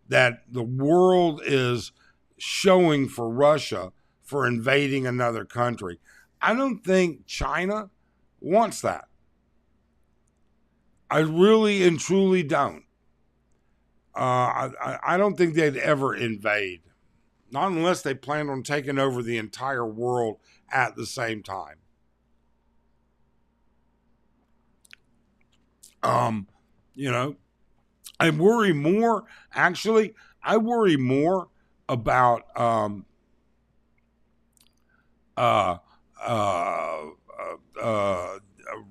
that the world is showing for Russia for invading another country. I don't think China wants that. I really and truly don't. I don't think they'd ever invade, not unless they planned on taking over the entire world at the same time. You know, I worry more. Actually, I worry more about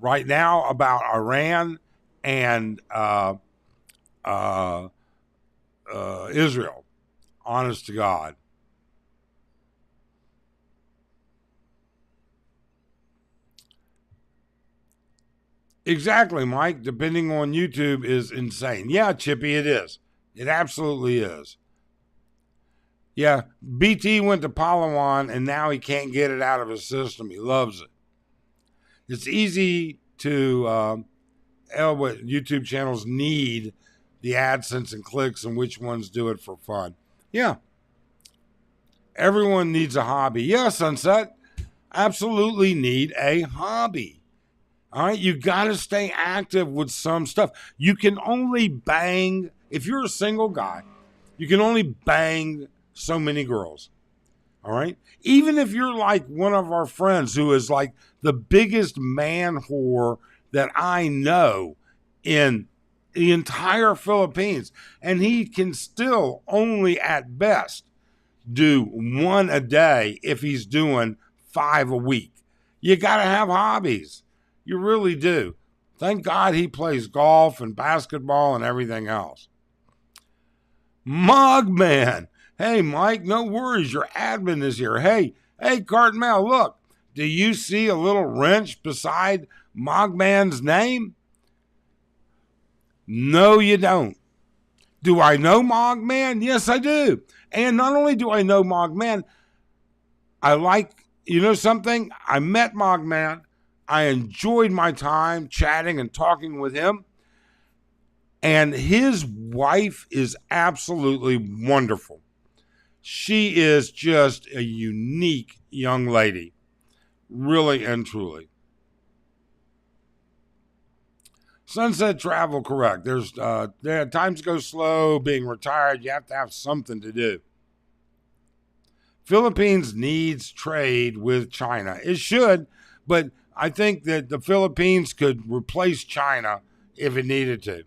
right now about Iran and Israel. Honest to God. Exactly, Mike. Depending on YouTube is insane. Yeah, Chippy, it is. It absolutely is. Yeah, BT went to Palawan and now he can't get it out of his system. He loves it. It's easy to tell what YouTube channels need the AdSense and clicks and which ones do it for fun. Yeah. Everyone needs a hobby. Yeah, Sunset. Absolutely need a hobby. All right, you got to stay active with some stuff. You can only bang, if you're a single guy, you can only bang so many girls. All right, even if you're like one of our friends who is like the biggest man whore that I know in the entire Philippines, and he can still only at best do 1 a day if he's doing 5 a week. You got to have hobbies. You really do. Thank God he plays golf and basketball and everything else. Mogman. Hey, Mike, no worries. Your admin is here. Hey, Cartmel, look. Do you see a little wrench beside Mogman's name? No, you don't. Do I know Mogman? Yes, I do. And not only do I know Mogman, I like, you know something? I met Mogman. I enjoyed my time chatting and talking with him. And his wife is absolutely wonderful. She is just a unique young lady, really and truly. Sunset Travel, correct. There's times go slow. Being retired, you have to have something to do. Philippines needs trade with China. It should, but I think that the Philippines could replace China if it needed to.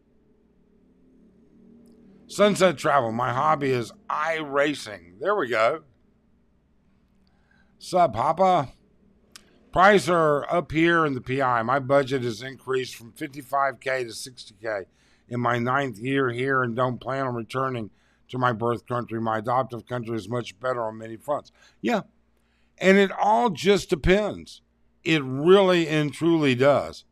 Sunset Travel, my hobby is iRacing. There we go. Sup, Papa? Prices are up here in the PI. My budget has increased from 55K to 60K in my 9th year here and don't plan on returning to my birth country. My adoptive country is much better on many fronts. Yeah, and it all just depends. It really and truly does.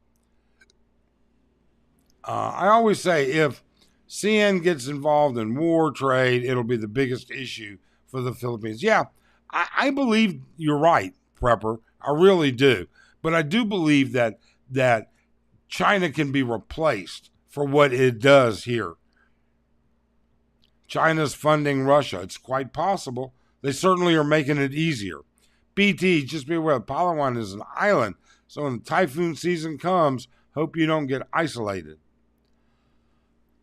I always say if CN gets involved in war, trade, it'll be the biggest issue for the Philippines. Yeah, I believe you're right, Prepper. I really do. But I do believe that China can be replaced for what it does here. China's funding Russia. It's quite possible. They certainly are making it easier. BT, just be aware, Palawan is an island. So when the typhoon season comes, hope you don't get isolated.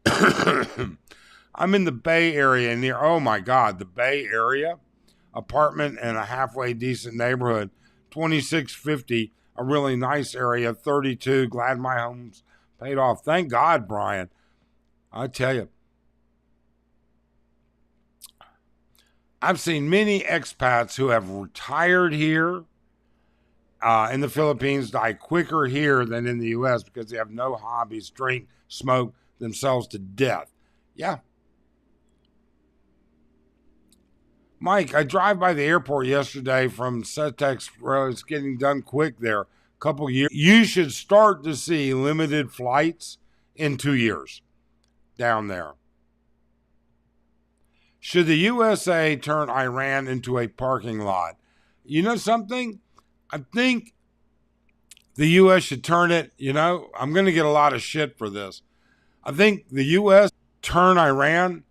I'm in the Bay Area near, oh my God, the Bay Area. Apartment and a halfway decent neighborhood. 2650, a really nice area. 32, glad my home's paid off. Thank God, Brian. I tell you. I've seen many expats who have retired here in the Philippines die quicker here than in the U.S. because they have no hobbies, drink, smoke themselves to death. Yeah. Mike, I drive by the airport yesterday from Setex Road. It's getting done quick there. Couple years. You should start to see limited flights in 2 years down there. Should the USA turn Iran into a parking lot? You know something? I think the U.S. should turn it, I'm going to get a lot of shit for this. I think the U.S. turn Iran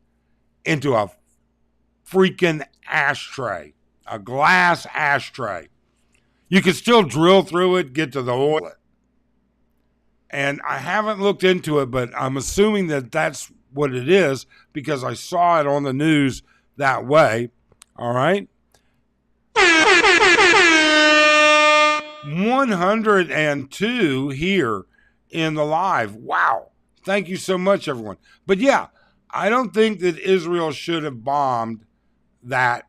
into a freaking ashtray, a glass ashtray. You can still drill through it, get to the oil. And I haven't looked into it, but I'm assuming that that's what it is because I saw it on the news that way. All right. 102 here in the live. Wow. Thank you so much, everyone. But yeah, I don't think that Israel should have bombed that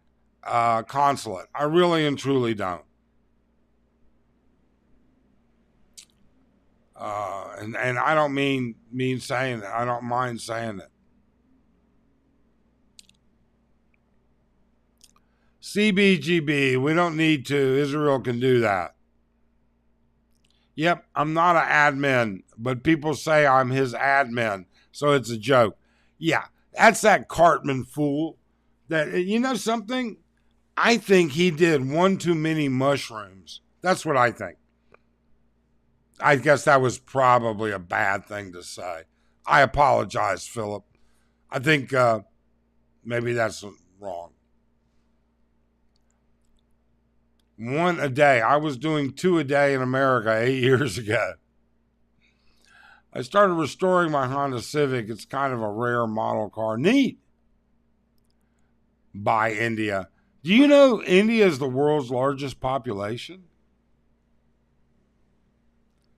consulate. I really and truly don't. And I don't mean saying it. I don't mind saying it. CBGB, we don't need to. Israel can do that. Yep, I'm not an admin, but people say I'm his admin, so it's a joke. Yeah, that's that Cartman fool. That, you know something? I think he did one too many mushrooms. That's what I think. I guess that was probably a bad thing to say. I apologize, Philip. I think maybe that's wrong. One a day. I was doing 2 a day in America 8 years ago. I started restoring my Honda Civic. It's kind of a rare model car. Neat. By India. Do you know India is the world's largest population?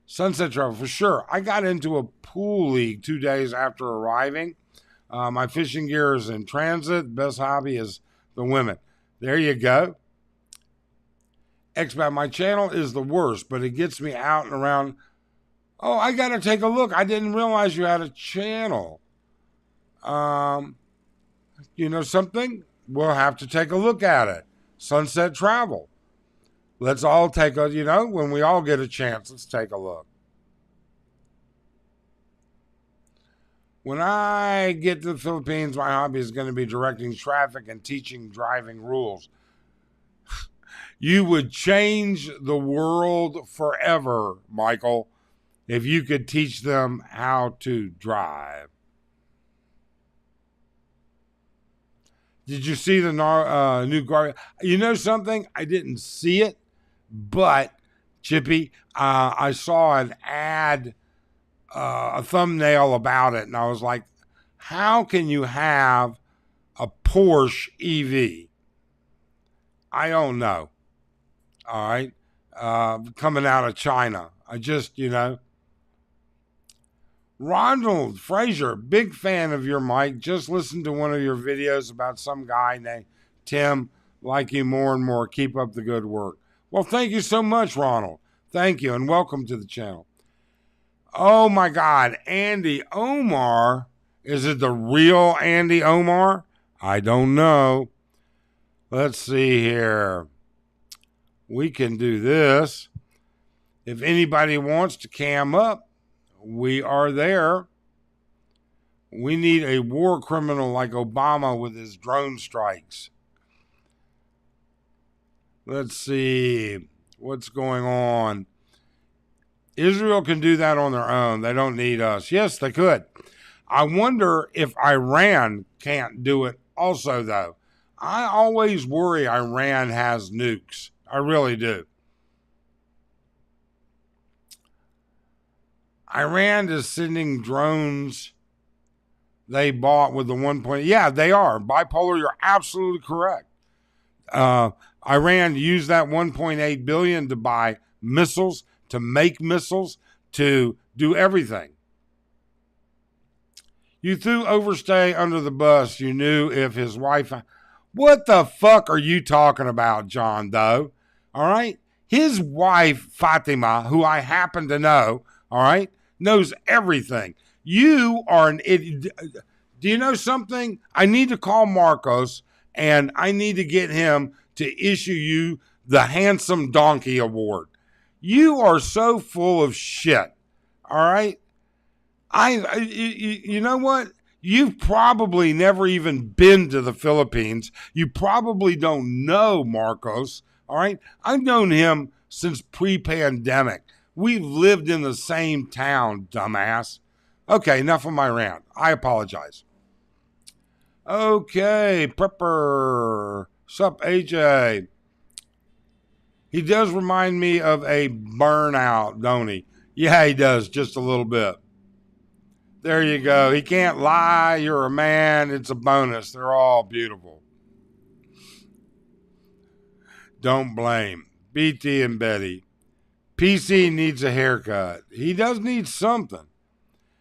Sunset Travel, for sure. I got into a pool league 2 days after arriving. My fishing gear is in transit. Best hobby is the women. There you go. Expat, my channel is the worst, but it gets me out and around. Oh, I got to take a look. I didn't realize you had a channel. You know something? We'll have to take a look at it. Sunset Travel. Let's all take a, when we all get a chance, let's take a look. When I get to the Philippines, my hobby is going to be directing traffic and teaching driving rules. You would change the world forever, Michael, if you could teach them how to drive. Did you see the new Guardian? You know something? I didn't see it, but, Chippy, I saw an ad a thumbnail about it, and I was like, how can you have a Porsche EV? I don't know. All right. Coming out of China. I just, Ronald Frazier, big fan of your mic. Just listened to one of your videos about some guy named Tim. Like you more and more. Keep up the good work. Well, thank you so much, Ronald. Thank you, and welcome to the channel. Oh my God, Andy Omar. Is it the real Andy Omar? I don't know. Let's see here. We can do this. If anybody wants to cam up, we are there. We need a war criminal like Obama with his drone strikes. Let's see what's going on. Israel can do that on their own. They don't need us. Yes, they could. I wonder if Iran can't do it also, though. I always worry Iran has nukes. I really do. Iran is sending drones they bought with the 1 point. Yeah, they are. Bipolar, you're absolutely correct. Iran used that 1.8 billion to buy missiles, to make missiles, to do everything. You threw Overstay under the bus. You knew if his wife... What the fuck are you talking about, John, though? All right? His wife, Fatima, who I happen to know, all right, knows everything. You are an idiot. Do you know something? I need to call Marcos, and I need to get him to issue you the Handsome Donkey Award. You are so full of shit, all right? You know what? You've probably never even been to the Philippines. You probably don't know Marcos, all right? I've known him since pre-pandemic. We've lived in the same town, dumbass. Okay, enough of my rant. I apologize. Okay, Prepper. Sup, AJ? He does remind me of a burnout, don't he? Yeah, he does, just a little bit. There you go. He can't lie. You're a man. It's a bonus. They're all beautiful. Don't blame. BT and Betty. PC needs a haircut. He does need something.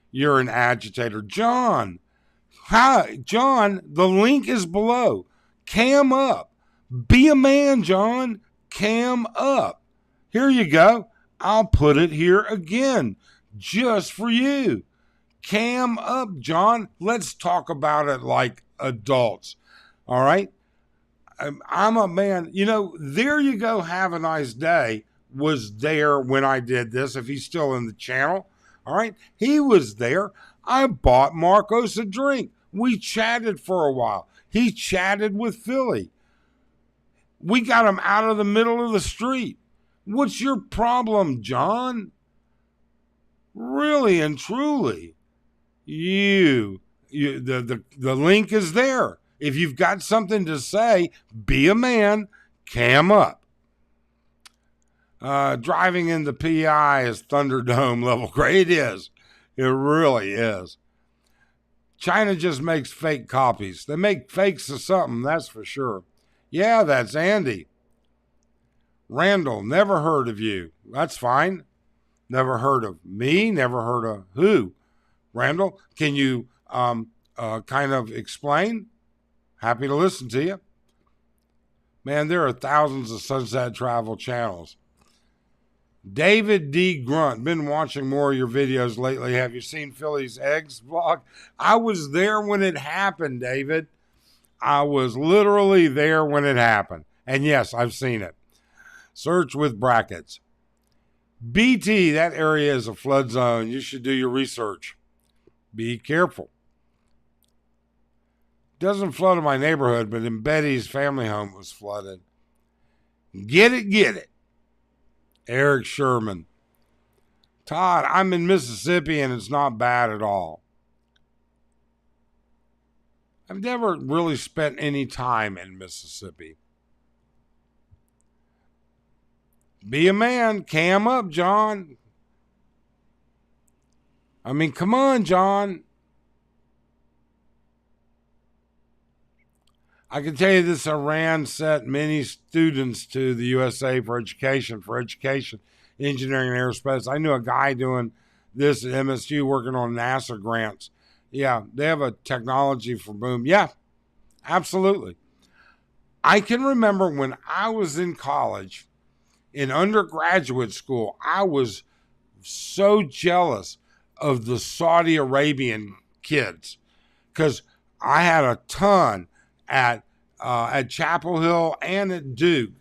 You're an agitator. John. Hi, John, the link is below. Cam up. Be a man, John. Cam up. Here you go. I'll put it here again. Just for you. Cam up, John. Let's talk about it like adults. All right? I'm a man. There you go. Have a nice day. Was there when I did this, if he's still in the channel. All right? He was there. I bought Marcos a drink. We chatted for a while. He chatted with Philly. We got him out of the middle of the street. What's your problem, John? Really and truly. The link is there. If you've got something to say, be a man, cam up. Driving in the PI is Thunderdome level great. It is. It really is. China just makes fake copies. They make fakes of something, that's for sure. Yeah, that's Andy. Randall, never heard of you. That's fine. Never heard of me, never heard of who? Randall, can you kind of explain? Happy to listen to you. Man, there are thousands of Sunset Travel channels. David D. Grunt, been watching more of your videos lately. Have you seen Philly's Eggs vlog? I was there when it happened, David. I was literally there when it happened. And yes, I've seen it. Search with brackets. BT, that area is a flood zone. You should do your research. Be careful. Doesn't flood in my neighborhood, but in Betty's family home was flooded. Get it, get it. Eric Sherman. Todd, I'm in Mississippi and it's not bad at all. I've never really spent any time in Mississippi. Be a man. Cam up, John. I mean, come on, John. I can tell you this: Iran sent many students to the USA for education, engineering, and aerospace. I knew a guy doing this at MSU working on NASA grants. Yeah, they have a technology for boom. Yeah, absolutely. I can remember when I was in college, in undergraduate school, I was so jealous of the Saudi Arabian kids because I had a ton at Chapel Hill and at Duke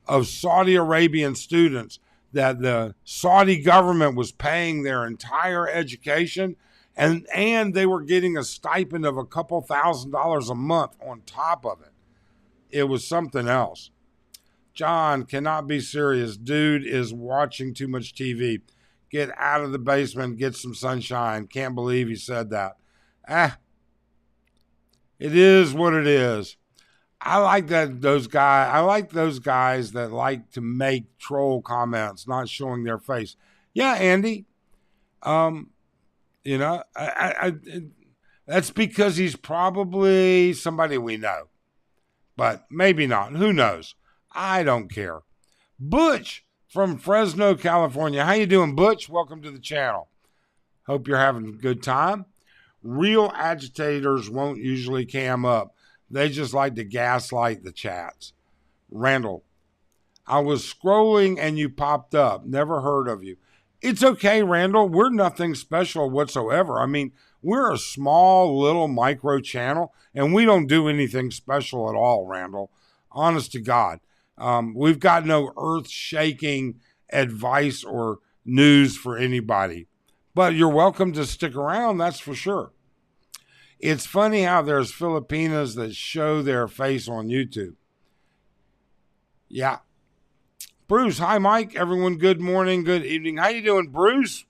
of Saudi Arabian students that the Saudi government was paying their entire education, and they were getting a stipend of a couple $1,000s a month on top of it. It was something else. John, cannot be serious. Dude is watching too much TV. Get out of the basement, get some sunshine. Can't believe he said that. It is what it is. I like those guys that like to make troll comments, not showing their face. Yeah, Andy. Um, that's because he's probably somebody we know, but maybe not. Who knows? I don't care. Butch from Fresno, California. How you doing, Butch? Welcome to the channel. Hope you're having a good time. Real agitators won't usually cam up. They just like to gaslight the chats. Randall, I was scrolling and you popped up. Never heard of you. It's okay, Randall. We're nothing special whatsoever. I mean, we're a small little micro channel and we don't do anything special at all, Randall. Honest to God. We've got no earth-shaking advice or news for anybody. But you're welcome to stick around, that's for sure. It's funny how there's Filipinas that show their face on YouTube. Yeah. Bruce, hi, Mike. Everyone, good morning, good evening. How you doing, Bruce?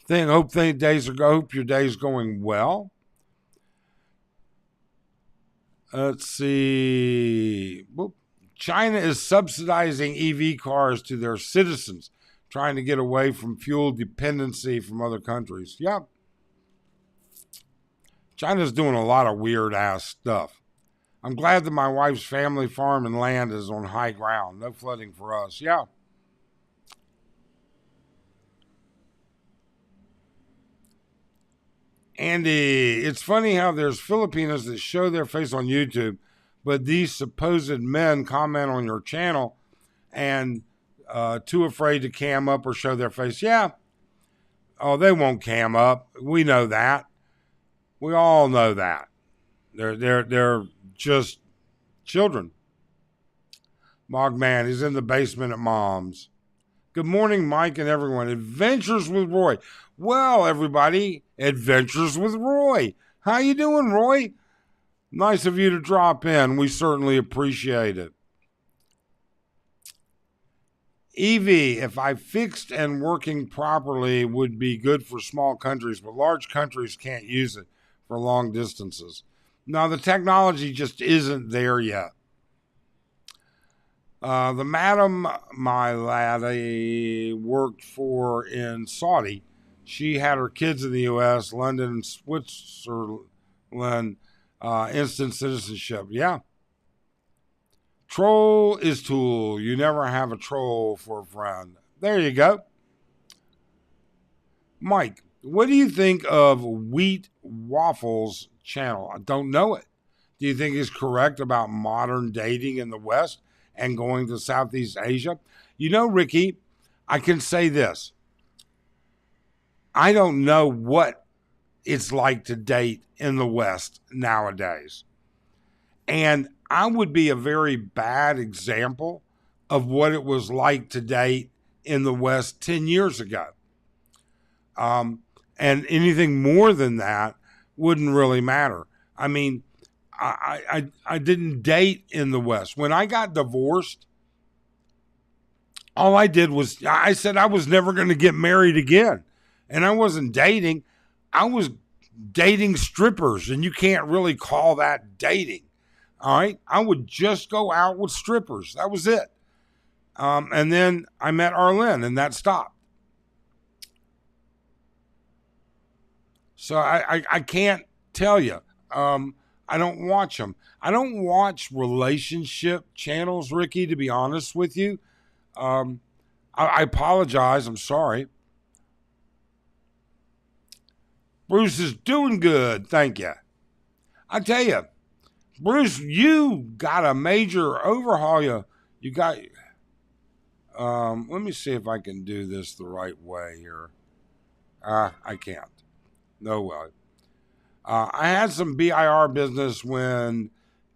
Hope your day's going well. Let's see. Whoop. China is subsidizing EV cars to their citizens, trying to get away from fuel dependency from other countries. Yep. China's doing a lot of weird ass stuff. I'm glad that my wife's family farm and land is on high ground. No flooding for us. Yeah. Andy, it's funny how there's Filipinos that show their face on YouTube, but these supposed men comment on your channel and too afraid to cam up or show their face. Yeah. Oh, they won't cam up. We know that. We all know that. They're just children. Mogman, he's in the basement at Mom's. Good morning, Mike and everyone. Adventures with Roy. Well, everybody, Adventures with Roy. How you doing, Roy? Nice of you to drop in. We certainly appreciate it. Evie, if I fixed and working properly, would be good for small countries, but large countries can't use it for long distances. No, the technology just isn't there yet. The madam my laddie worked for in Saudi, she had her kids in the U.S., London, and Switzerland, instant citizenship. Yeah. Troll is tool. You never have a troll for a friend. There you go. Mike, what do you think of Wheat Waffles channel? I don't know it. Do you think he's correct about modern dating in the West and going to Southeast Asia? You know, Ricky, I can say this. I don't know what it's like to date in the West nowadays. And I would be a very bad example of what it was like to date in the West 10 years ago. And anything more than that wouldn't really matter. I mean, I didn't date in the West. When I got divorced, all I did was, I said I was never going to get married again. And I wasn't dating. I was dating strippers, and you can't really call that dating. All right. I would just go out with strippers. That was it. And then I met Arlene, and that stopped. So I can't tell you. I don't watch them. I don't watch relationship channels, Ricky, to be honest with you. I apologize. I'm sorry. Bruce is doing good. Thank you. I tell you, Bruce, you got a major overhaul. You got. Let me see if I can do this the right way here. I can't. No way. I had some BIR business when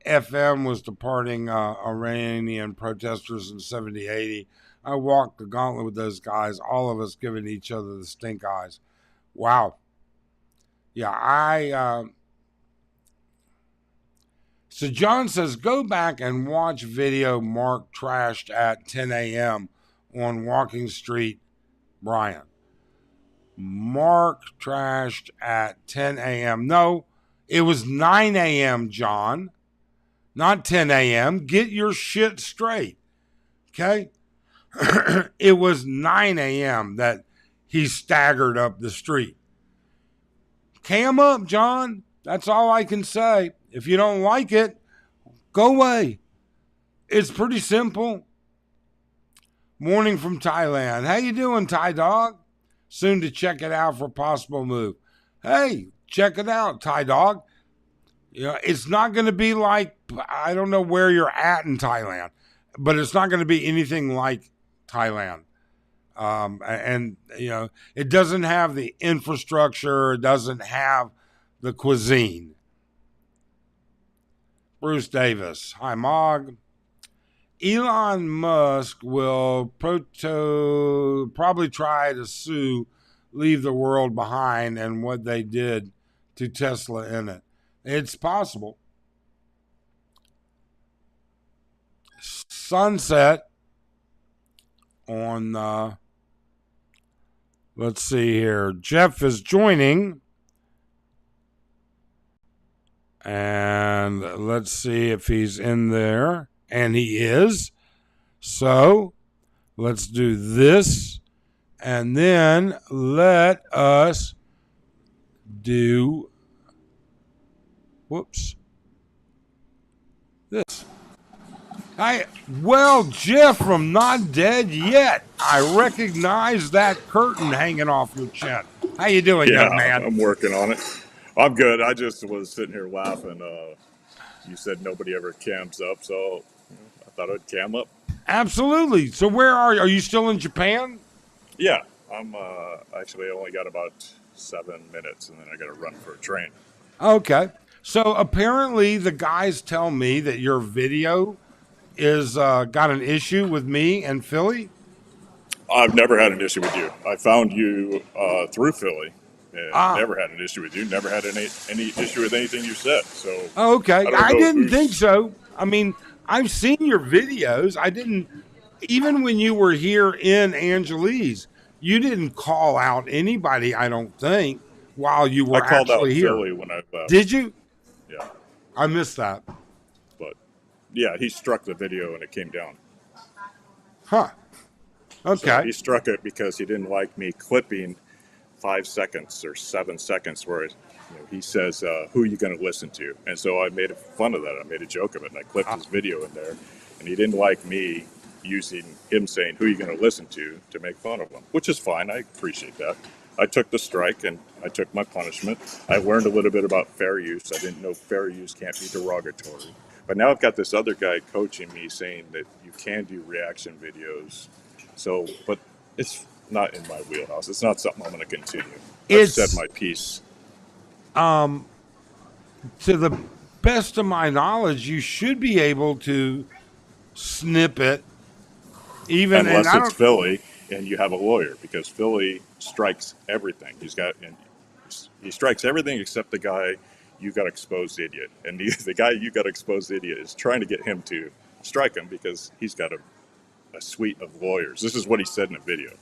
FM was departing Iranian protesters in 70, 80. I walked the gauntlet with those guys, all of us giving each other the stink eyes. Wow. Yeah, so John says, go back and watch video Mark trashed at 10 a.m. on Walking Street, Brian. Mark trashed at 10 a.m. No, it was 9 a.m., John, not 10 a.m. Get your shit straight, okay? It was 9 a.m. that he staggered up the street. Cam up, John. That's all I can say. If you don't like it, go away. It's pretty simple. Morning from Thailand. How you doing, Thai dog? Soon to check it out for possible move. Hey, check it out, Thai dog. You know, it's not going to be like, I don't know where you're at in Thailand, but it's not going to be anything like Thailand. And, you know, it doesn't have the infrastructure. It doesn't have the cuisine. Bruce Davis. Hi, Mog. Elon Musk will probably try to sue Leave the World Behind and what they did to Tesla in it. It's possible. Sunset on, let's see here. Jeff is joining. And let's see if he's in there. And he is. So let's do this. And then let us do, this. Well, Jeff from Not Dead Yet. I recognize that curtain hanging off your chin. How you doing, young man? I'm working on it. I'm good. I just was sitting here laughing. You said nobody ever cams up, so I thought I'd cam up. Absolutely. So where are you? Are you still in Japan? Yeah, I'm actually only got about 7 minutes, and then I got to run for a train. Okay. So apparently the guys tell me that your video is got an issue with me and Philly. I've never had an issue with you. I found you through Philly, and never had an issue with you. Never had any issue with anything you said. So okay, I didn't think so. I mean, I've seen your videos. I didn't, even when you were here in Angeles, you didn't call out anybody. I don't think while you were I called actually out here. Philly when I left. Did you? Yeah, I missed that. but yeah, he struck the video and it came down. Huh. Okay. So he struck it because he didn't like me clipping 5 seconds or 7 seconds where he says, who are you going to listen to? And so I made fun of that. I made a joke of it, and I clipped his video in there. And he didn't like me using him saying, who are you going to listen to make fun of him, which is fine. I appreciate that. I took the strike, and I took my punishment. I learned a little bit about fair use. I didn't know fair use can't be derogatory. But now I've got this other guy coaching me saying that you can do reaction videos. So, but it's not in my wheelhouse. It's not something I'm going to continue. I've said my piece. To the best of my knowledge, you should be able to snip it, even unless it's Philly and you have a lawyer, because Philly strikes everything. He strikes everything except the guy you got exposed idiot, and the guy you got exposed idiot is trying to get him to strike him because he's got a suite of lawyers. This is what he said in the video.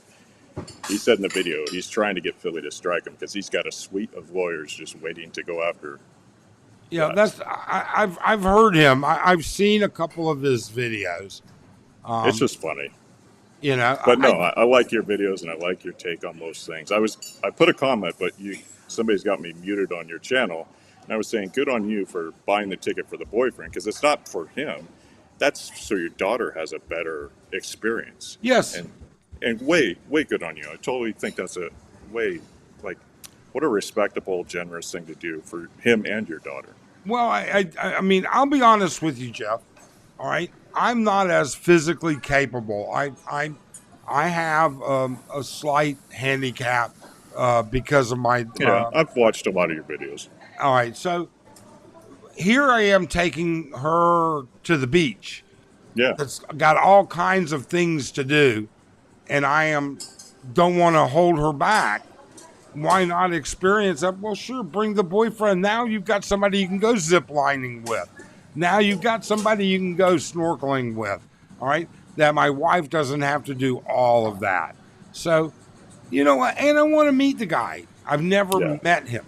He said in the video he's trying to get Philly to strike him because he's got a suite of lawyers just waiting to go after. Yeah, I've heard him. I've seen a couple of his videos. It's just funny, you know. But no, I like your videos and I like your take on most things. I put a comment, but somebody's got me muted on your channel. And I was saying, good on you for buying the ticket for the boyfriend, because it's not for him. That's so your daughter has a better experience. Yes. And way good on you. I totally think that's a way, like, what a respectable, generous thing to do for him and your daughter. Well, I mean, I'll be honest with you, Jeff. All right, I'm not as physically capable. I have a slight handicap because of my. Yeah, I've watched a lot of your videos. All right, so here I am taking her to the beach. Yeah. It's got all kinds of things to do, and don't want to hold her back. Why not experience that? Well, sure, bring the boyfriend. Now you've got somebody you can go zip lining with. Now you've got somebody you can go snorkeling with. All right, that my wife doesn't have to do all of that. So, you know what? And I want to meet the guy. I've never met him.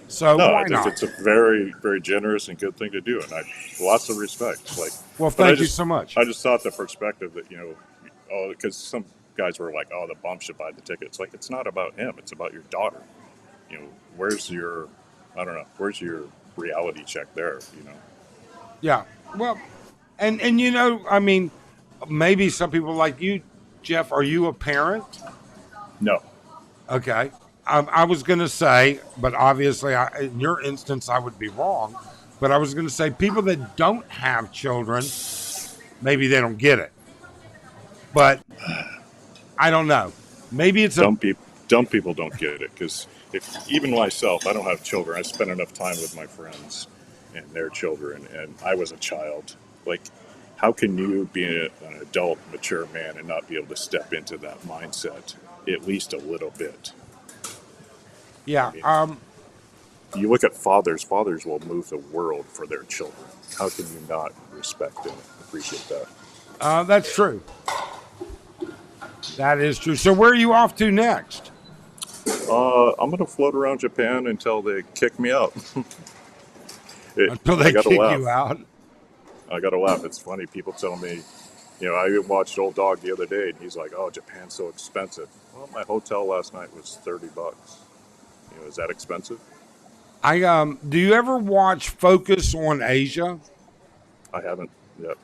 So no, why not? It's a very, very generous and good thing to do, and I lots of respect. Like, well, thank you so much. I just thought the perspective that because some guys were like, "Oh, the bum should buy the ticket." It's like it's not about him; it's about your daughter. Where's your, I don't know, where's your reality check there? Yeah, well, and I mean, maybe some people like you, Jeff. Are you a parent? No. Okay. I was going to say, but obviously in your instance, I would be wrong. But I was going to say people that don't have children, maybe they don't get it. But I don't know. Maybe it's dumb people don't get it, because even myself, I don't have children. I spend enough time with my friends and their children, and I was a child. Like, how can you be an adult, mature man and not be able to step into that mindset at least a little bit? Yeah. You look at fathers will move the world for their children. How can you not respect and appreciate that? That's true. That is true. So where are you off to next? I'm going to float around Japan until they kick me out. Until they kick you out? I got to laugh. It's funny. People tell me, I watched Old Dog the other day, and he's like, "Oh, Japan's so expensive." Well, my hotel last night was $30. Is that expensive? Do you ever watch Focus on Asia? I haven't yet.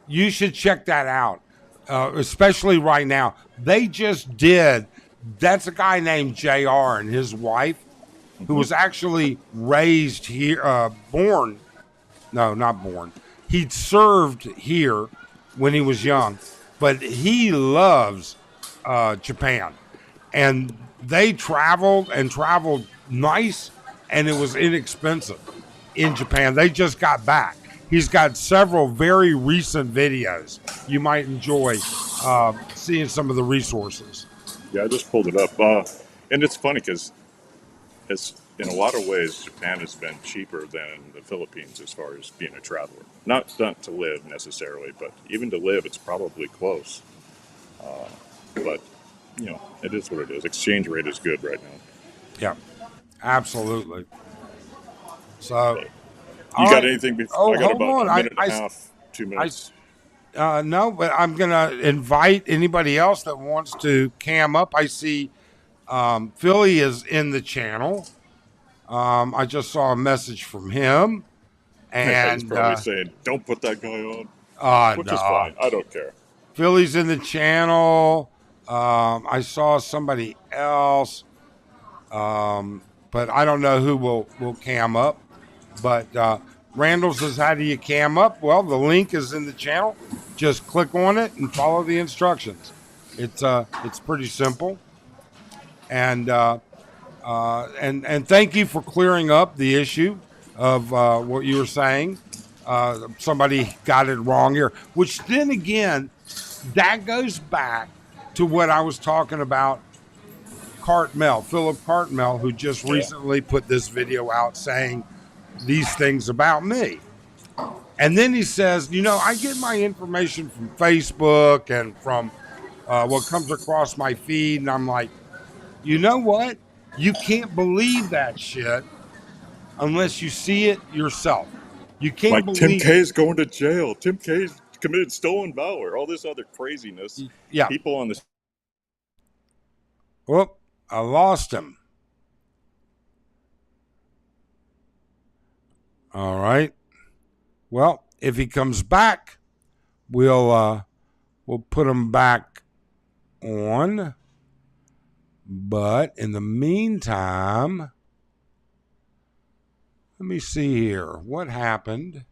You should check that out, especially right now. They just did. That's a guy named JR and his wife, who was actually raised here, born. No, not born. He'd served here when he was young, but he loves Japan. And they traveled nice, and it was inexpensive in Japan. They just got back. He's got several very recent videos. You might enjoy seeing some of the resources. Yeah, I just pulled it up. And it's funny because in a lot of ways, Japan has been cheaper than the Philippines as far as being a traveler. Not to live necessarily, but even to live, it's probably close. But, it is what it is. Exchange rate is good right now. Yeah, absolutely. So, you got anything before? I got about a minute and a half, 2 minutes. No, but I'm going to invite anybody else that wants to cam up. I see Philly is in the channel. I just saw a message from him. And he's probably saying, "Don't put that guy on." Which is fine. I don't care. Philly's in the channel. I saw somebody else. But I don't know who will cam up. But Randall says, "How do you cam up?" Well, the link is in the channel. Just click on it and follow the instructions. It's pretty simple. And thank you for clearing up the issue of what you were saying. Somebody got it wrong here, which then again, that goes back to what I was talking about. Philip Cartmel, who just recently put this video out saying these things about me. And then he says, I get my information from Facebook and from what comes across my feed. And I'm like, you know what? You can't believe that shit unless you see it yourself. You can't believe Tim K's going to jail. Tim K's committed stolen valor. All this other craziness. Yeah. People on this. Whoop, I lost him. All right. Well, if he comes back, we'll put him back on. But in the meantime, let me see here. What happened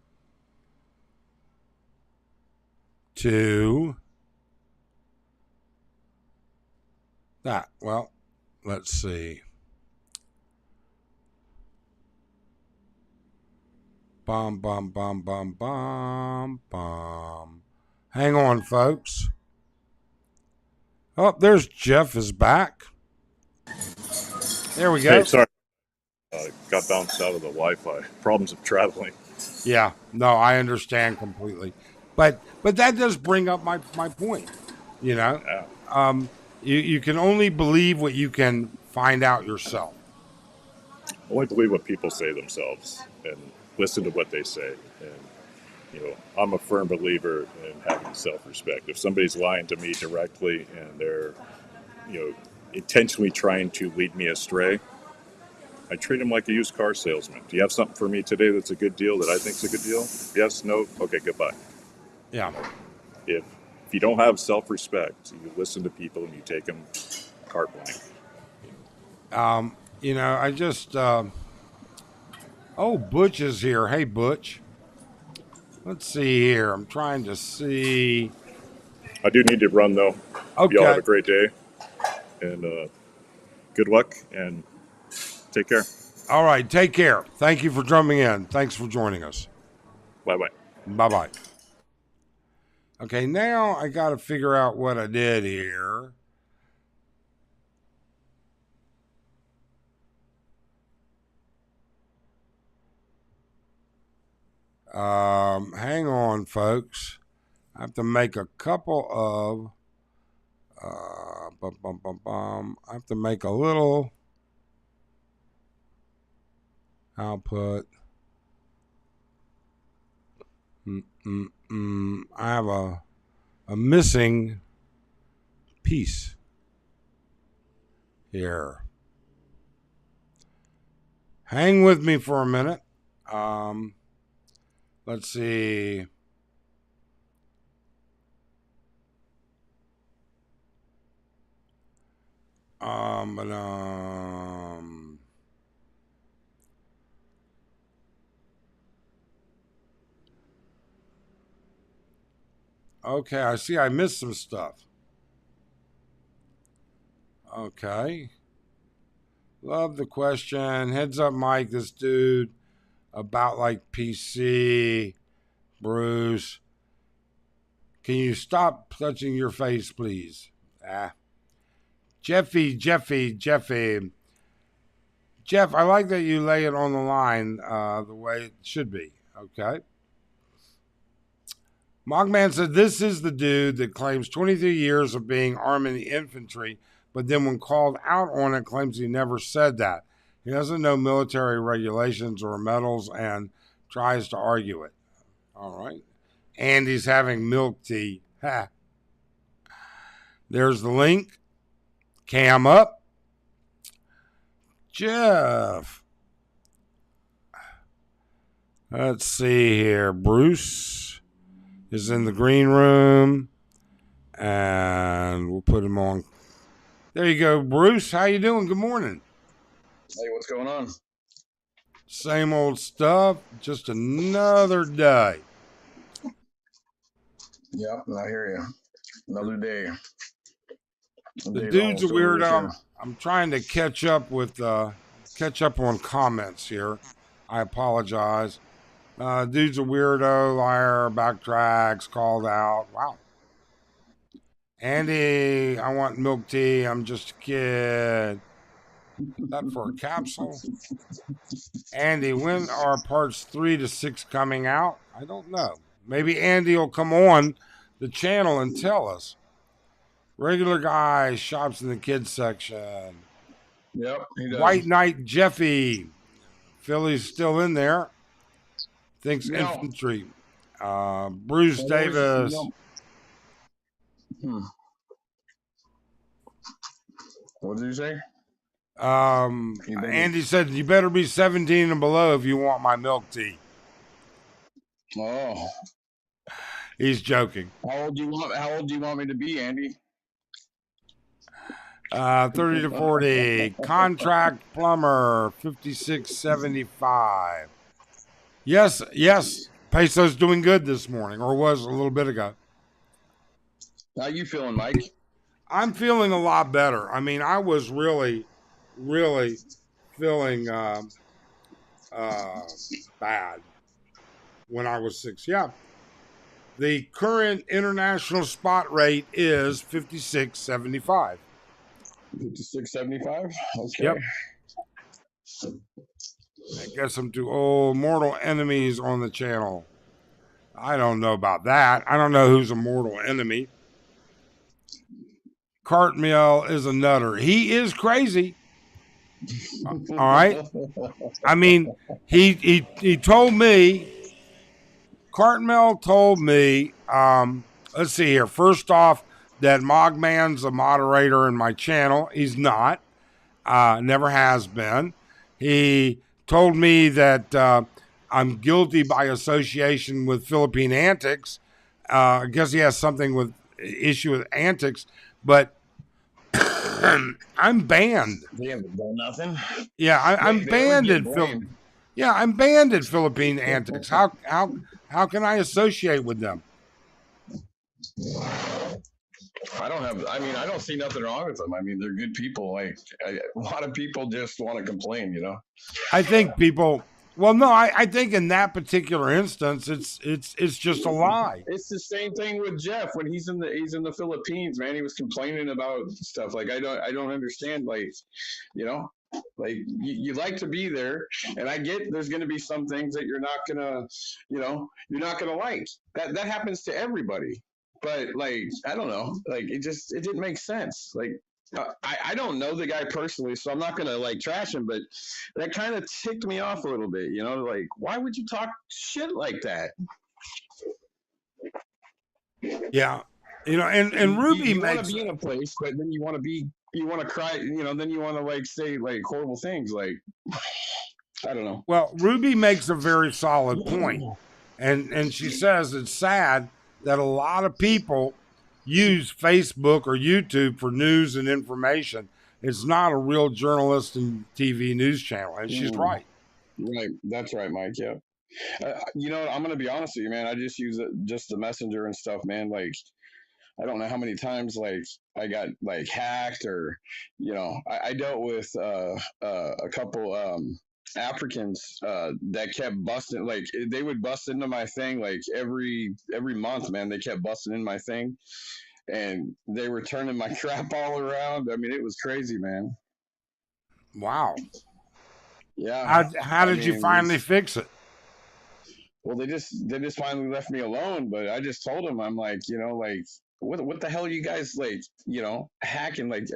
to that? Well, let's see. Bum, bum, bum, bum, bum, bum. Hang on, folks. Oh, there's Jeff is back. There we go. Hey, sorry, got bounced out of the Wi-Fi. Problems of traveling. Yeah, no, I understand completely. But that does bring up my point. You know, Yeah. you can only believe what you can find out yourself. Only believe what people say themselves and listen to what they say. And I'm a firm believer in having self-respect. If somebody's lying to me directly and they're, intentionally trying to lead me astray, I treat them like a used car salesman. Do you have something for me today that's a good deal that I think's a good deal? Yes, no, okay, goodbye. Yeah. If you don't have self-respect, you listen to people and you take them carte blanche. I just oh, Butch is here. Hey, Butch. Let's see here. I'm trying to see. I do need to run though. Y'all have Okay. a great day and good luck and take care. All right. Take care. Thank you for drumming in. Thanks for joining us. Bye bye. Bye bye. Okay. Now I got to figure out what I did here. Hang on, folks. I have to make a couple of. I have to make a little output. I have a missing piece here. Hang with me for a minute. Let's see. But okay, I see I missed some stuff. Okay. Love the question. Heads up, Mike. This dude about like PC. Bruce. Can you stop touching your face, please? Jeffy. Jeff, I like that you lay it on the line the way it should be. Okay. Mogman said, this is the dude that claims 23 years of being armed in the infantry, but then when called out on it, claims he never said that. He doesn't know military regulations or medals and tries to argue it. All right. And he's having milk tea. Ha. There's the link. Cam up. Jeff. Let's see here. Bruce is in the green room. And we'll put him on. There you go, Bruce. How you doing? Good morning. Hey, what's going on? Same old stuff. Just another day. Yep, I hear you. Another day. The dude's a weirdo. I'm trying to catch up on comments here. I apologize. Dude's a weirdo, liar, backtracks, called out. Wow. Andy, I want milk tea. I'm just a kid. Is that for a capsule? Andy, when are parts 3 to 6 coming out? I don't know. Maybe Andy will come on the channel and tell us. Regular guy shops in the kids section. Yep, he does. White Knight Jeffy. Philly's still in there. Thinks infantry. Bruce Davis. What did you say? Andy said, you better be 17 and below if you want my milk tea. Oh, He's joking. how old do you want? How old do you want me to be, Andy? 30 to 40. Contract plumber, 56.75. Yes, yes. Peso's doing good this morning, or was a little bit ago. How you feeling, Mike? I'm feeling a lot better. I mean, I was really, really feeling bad when I was 6. Yeah. The current international spot rate is 56.75. 56.75. Okay. Yep. I guess I'm too old. Mortal enemies on the channel. I don't know about that. I don't know who's a mortal enemy. Cartmill is a nutter. He is crazy. All right. I mean, he told me. Cartmill told me. Let's see here. First off, that Mogman's a moderator in my channel. He's not. Never has been. He told me that I'm guilty by association with Philippine Antics. I guess he has something with issue with antics, but I'm banned. They haven't done nothing. Yeah, I'm banned at Philippine. Yeah, I'm banned at Philippine Antics. How can I associate with them? I don't see nothing wrong with them. I mean, they're good people. Like a lot of people just want to complain, you know. I think people. Well, no, I think in that particular instance, it's just a lie. It's the same thing with Jeff when he's in the Philippines, man. He was complaining about stuff. Like I don't understand. Like, you know, like you like to be there, and I get there's going to be some things that you're not gonna, you know, you're not gonna like. That happens to everybody. But like I don't know, like it didn't make sense. Like I don't know the guy personally, so I'm not gonna like trash him. But that kind of ticked me off a little bit. You know, like why would you talk shit like that? Yeah, you know, and Ruby you makes. Want to be in a place, but then you want to cry. You know, then you want to like say like horrible things. Like I don't know. Well, Ruby makes a very solid point, and she says it's sad that a lot of people use Facebook or YouTube for news and information. It's not a real journalist and TV news channel, and she's right. Right, that's right, Mike. Yeah. You know, I'm gonna be honest with you, man. I just use just the messenger and stuff, man. Like, I don't know how many times like I got like hacked or, you know, I dealt with a couple Africans that kept busting. Like they would bust into my thing like every month, man. They kept busting in my thing, and they were turning my crap all around. I mean, it was crazy, man. Wow. Yeah. How did you finally fix it? Well, they just finally left me alone. But I just told them, I'm like, you know, like what the hell are you guys like, you know, hacking like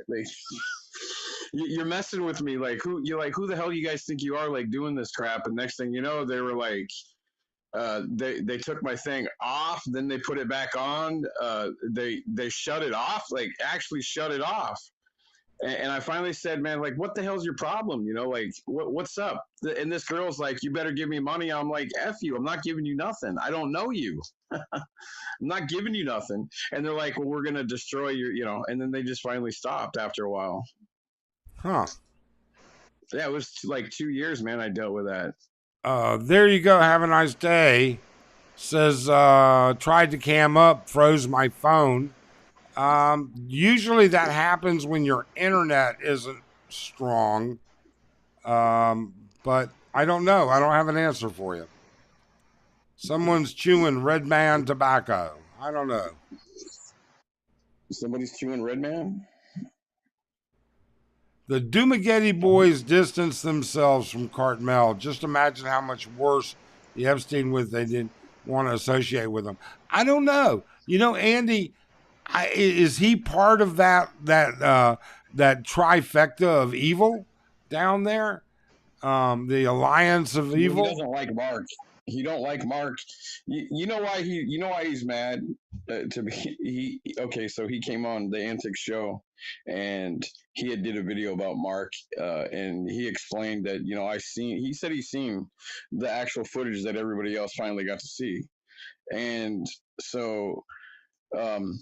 you're messing with me, like who the hell you guys think you are, like doing this crap? And next thing you know, they were like they took my thing off, then they put it back on. They shut it off, like actually shut it off. And I finally said, man, like, what the hell's your problem? You know, like, what's up? And this girl's like, you better give me money. I'm like, F you. I'm not giving you nothing. I don't know you. I'm not giving you nothing. And they're like, well, we're going to destroy your, you know, and then they just finally stopped after a while. Huh. Yeah, it was like 2 years, man. I dealt with that. There you go. Have a nice day. Says, tried to cam up, froze my phone. Usually that happens when your internet isn't strong. But I don't know. I don't have an answer for you. Someone's chewing Red Man tobacco. I don't know. Somebody's chewing Red Man? The Dumagetti boys distanced themselves from Cartmel. Just imagine how much worse the Epstein was. They didn't want to associate with them. I don't know. You know, Andy, is he part of that trifecta of evil down there? The alliance of evil. He doesn't like Mark. He don't like Mark. You know why he's mad? to be okay. So he came on the Antics show, and he had did a video about Mark, and he explained that he said he's seen the actual footage that everybody else finally got to see, and so um,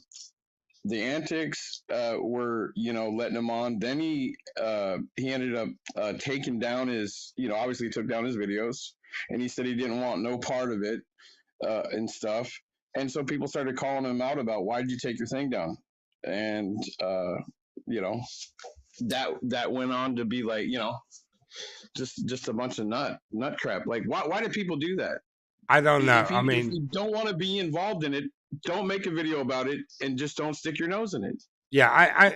the Antics were letting him on. Then he ended up taking down his obviously took down his videos, and he said he didn't want no part of it and stuff. And so people started calling him out about, why did you take your thing down? And you know that went on to be like just a bunch of nut crap. Like why do people do that? I don't know. If you don't want to be involved in it, don't make a video about it and just don't stick your nose in it. Yeah,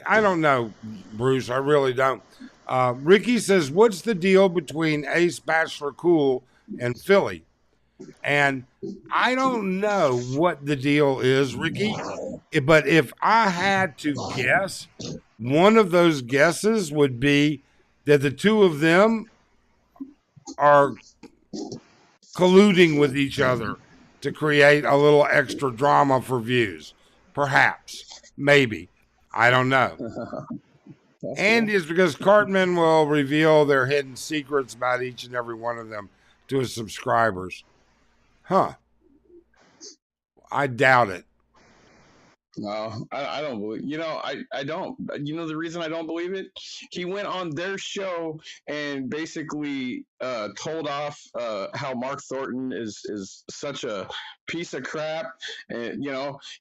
I don't know, Bruce. I really don't. Ricky says, what's the deal between Ace Bachelor Cool and Philly? And I don't know what the deal is, Ricky. But if I had to guess, one of those guesses would be that the two of them are colluding with each other to create a little extra drama for views. Perhaps. Maybe. I don't know. And it's because Cartman will reveal their hidden secrets about each and every one of them to his subscribers. Huh. I doubt it. No, I don't believe. I don't. The reason I don't believe it. He went on their show and basically told off how Mark Thornton is such a piece of crap, and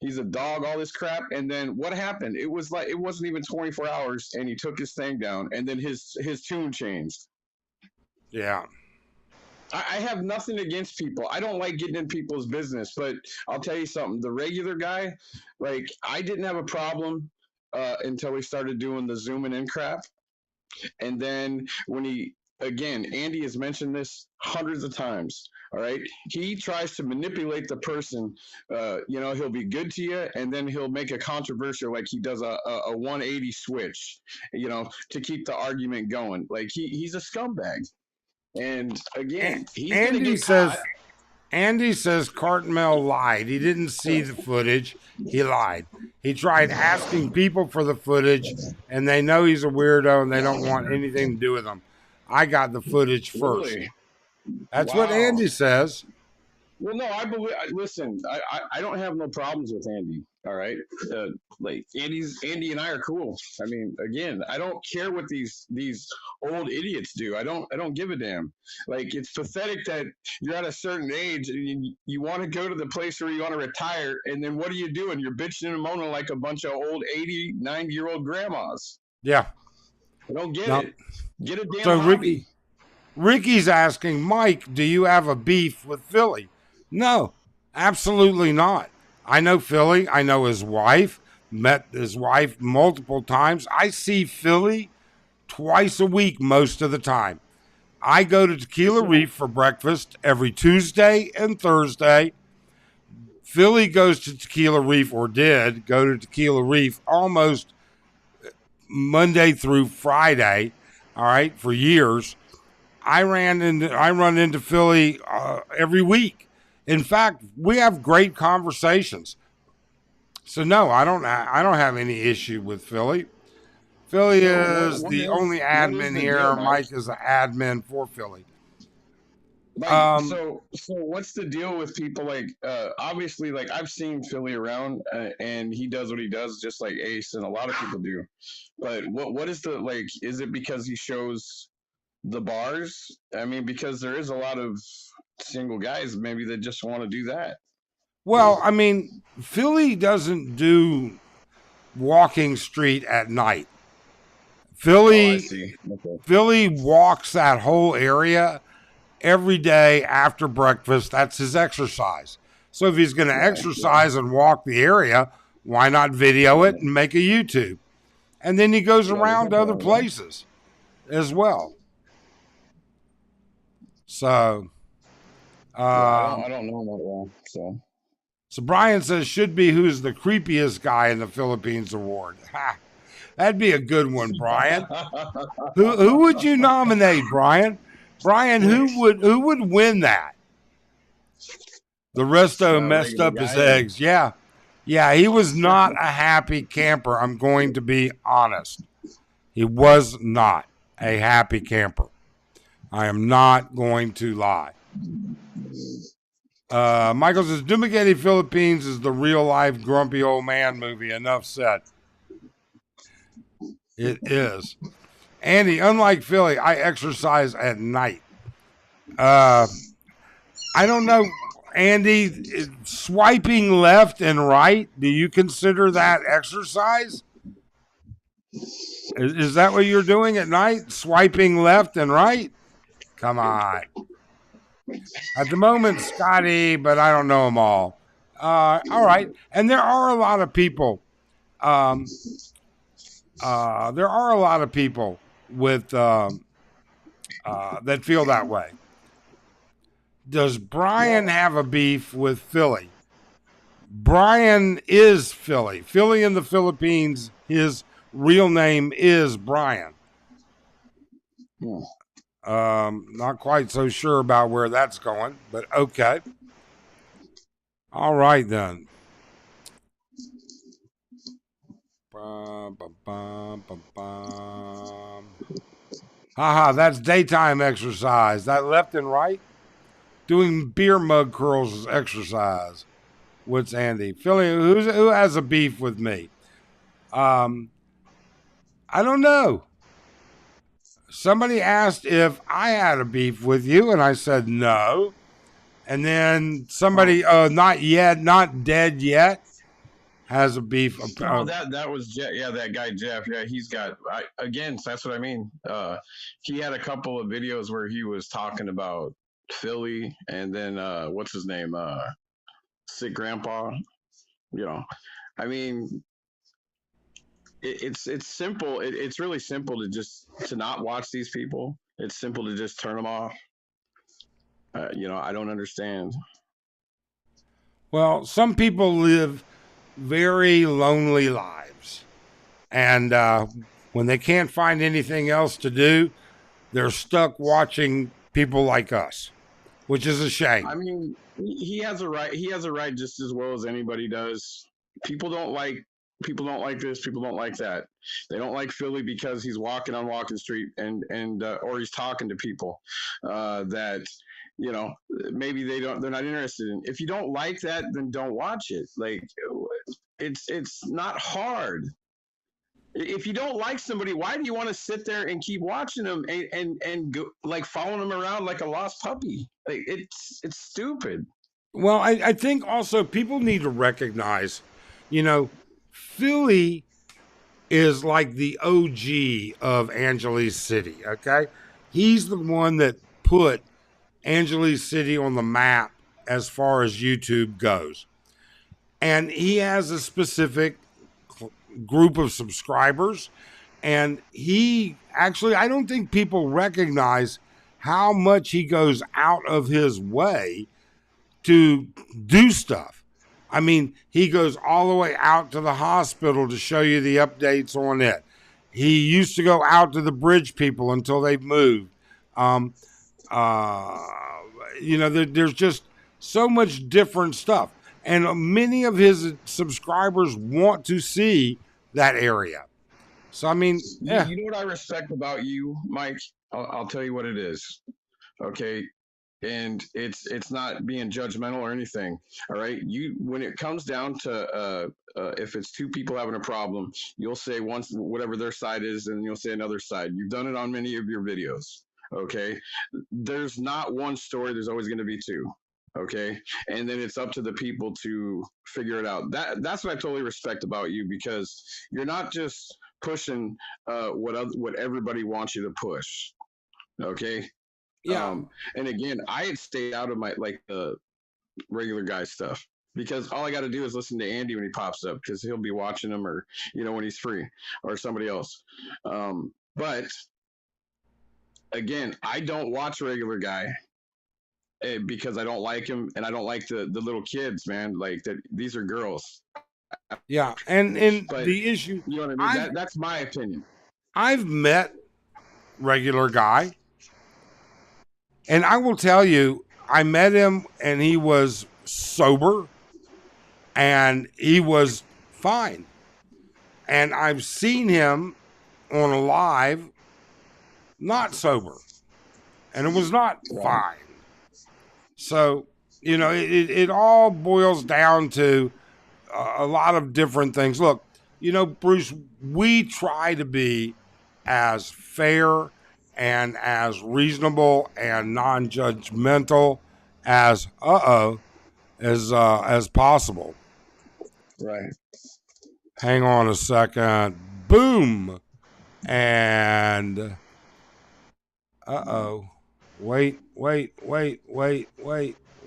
he's a dog. All this crap, and then what happened? It wasn't even 24 hours, and he took his thing down, and then his tune changed. Yeah. I have nothing against people. I don't like getting in people's business, but I'll tell you something. The regular guy, like, I didn't have a problem until we started doing the zooming in crap. And then Andy has mentioned this hundreds of times. All right. He tries to manipulate the person. He'll be good to you, and then he'll make a controversial, like he does a 180 switch, to keep the argument going. Like he's a scumbag. And again, Andy says Cartmel lied. He didn't see the footage. He lied. He tried asking people for the footage, and they know he's a weirdo, and they don't want anything to do with him. I got the footage first. Really? That's what Andy says. Well, no, I believe. Listen, I don't have no problems with Andy. All right, like Andy and I are cool. I mean, again, I don't care what these old idiots do. I don't give a damn. Like, it's pathetic that you're at a certain age and you want to go to the place where you want to retire, and then what are you doing? You're bitching and moaning like a bunch of old 80, 90-year-old grandmas. Yeah, I don't get it. Get a damn hobby. Ricky's asking, Mike, do you have a beef with Philly? No, absolutely not. I know Philly. I know his wife. Met his wife multiple times. I see Philly twice a week most of the time. I go to Tequila Reef for breakfast every Tuesday and Thursday. Philly goes to Tequila Reef, or did go to Tequila Reef almost Monday through Friday, all right, for years. I run into Philly every week. In fact, we have great conversations. So no, I don't have any issue with Philly. Philly is the only admin here. Mike is the admin for Philly. So what's the deal with people? Like, obviously, like, I've seen Philly around, and he does what he does, just like Ace and a lot of people do. But what is the, like? Is it because he shows the bars? I mean, because there is a lot of single guys maybe that just want to do that. Well, I mean, Philly doesn't do walking street at night. Philly walks that whole area every day after breakfast. That's his exercise. So if he's going to exercise and walk the area, why not video it and make a YouTube? And then he goes around to other places as well. So I don't know that well. So Brian says, should be who's the creepiest guy in the Philippines award. Ha, that'd be a good one, Brian. Who would you nominate, Brian? Brian, who would win that? The rest of them messed up his eggs. Yeah. Yeah, he was not a happy camper. I'm going to be honest. He was not a happy camper. I am not going to lie. Michael says Dumaguete Philippines is the real life grumpy old man movie. Enough said. It is. Andy, unlike Philly, I exercise at night. I don't know, Andy, swiping left and right, do you consider that exercise? Is that what you're doing at night? Swiping left and right? Come on. At the moment, Scotty, but I don't know them all. All right. And there are a lot of people. There are a lot of people with that feel that way. Does Brian have a beef with Philly? Brian is Philly. Philly in the Philippines, his real name is Brian. Not quite so sure about where that's going, but okay. All right then. Haha, that's daytime exercise. That left and right. Doing beer mug curls is exercise. What's Andy? Philly, who has a beef with me? I don't know. Somebody asked if I had a beef with you, and I said no. And then somebody, not yet, not dead yet, has a beef. Oh, that was Jeff. Yeah, that guy Jeff. Yeah, he's got. Again, that's what I mean. He had a couple of videos where he was talking about Philly, and then what's his name? Sick Grandpa. You know, I mean, it's simple. It's really simple to not watch these people. It's simple to just turn them off. I don't understand. Well, some people live very lonely lives, and when they can't find anything else to do, they're stuck watching people like us, which is a shame. I mean, he has a right. He has a right just as well as anybody does. People don't like this. People don't like that. They don't like Philly because he's walking on Walking Street and or he's talking to people that maybe they're not interested in. If you don't like that, then don't watch it. Like it's not hard. If you don't like somebody, why do you want to sit there and keep watching them and go, like following them around like a lost puppy? Like it's stupid. Well, I think also people need to recognize, Philly is like the OG of Angeles City, okay? He's the one that put Angeles City on the map as far as YouTube goes. And he has a specific group of subscribers. And he actually, I don't think people recognize how much he goes out of his way to do stuff. I mean, he goes all the way out to the hospital to show you the updates on it. He used to go out to the bridge people until they've moved. There's just so much different stuff. And many of his subscribers want to see that area. So, I mean, yeah. You know what I respect about you, Mike? I'll tell you what it is. Okay. And it's not being judgmental or anything. All right. When it comes down to if it's two people having a problem, you'll say once whatever their side is, and you'll say another side. You've done it on many of your videos. Okay. There's not one story. There's always going to be two. Okay. And then it's up to the people to figure it out. That's what I totally respect about you, because you're not just pushing what everybody wants you to push. Okay. Yeah. And again, I had stayed out of my regular guy stuff, because all I got to do is listen to Andy when he pops up, because he'll be watching him, or when he's free, or somebody else. But again, I don't watch regular guy because I don't like him, and I don't like the little kids, man. Like that, these are girls. Yeah, and but, the issue, you know what I mean? That's my opinion. I've met regular guy. And I will tell you, I met him and he was sober. and he was fine. And I've seen him on a live, not sober, and it was not Right. fine. So, it all boils down to a lot of different things. Look, Bruce, we try to be as fair and as reasonable and non-judgmental as as possible. Right. Hang on a second. Boom. And wait.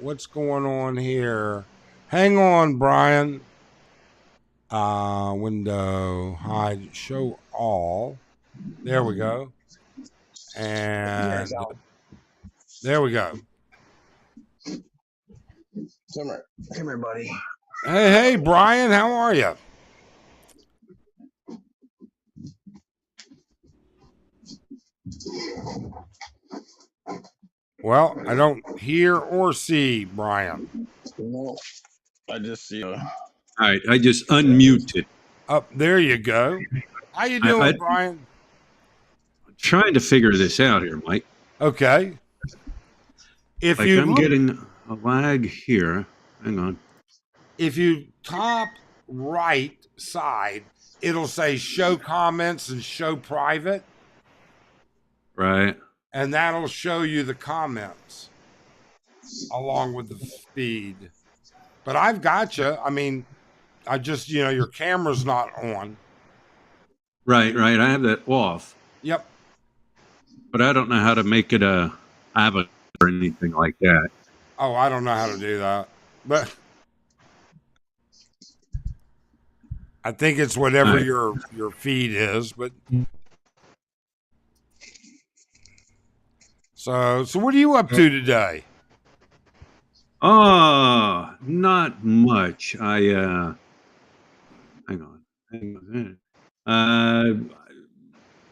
What's going on here? Hang on, Brian. Window, hide, show all. There we go. And there we go. Come here, buddy. Hey, Brian, how are you? Well, I don't hear or see Brian. No, I just see. All right, I just unmuted. Up there you go. How you doing, Brian? Trying to figure this out here, Mike. Okay. If Like I'm getting a lag here. Hang on. If you top right side, it'll say show comments and show private. Right. And that'll show you the comments along with the feed. But I've got you. I mean, I just, your camera's not on. Right. I have that off. Yep. But I don't know how to make it a avatar or anything like that. Oh, I don't know how to do that. But I think it's whatever your feed is, but so what are you up to today? Oh, not much. Hang on.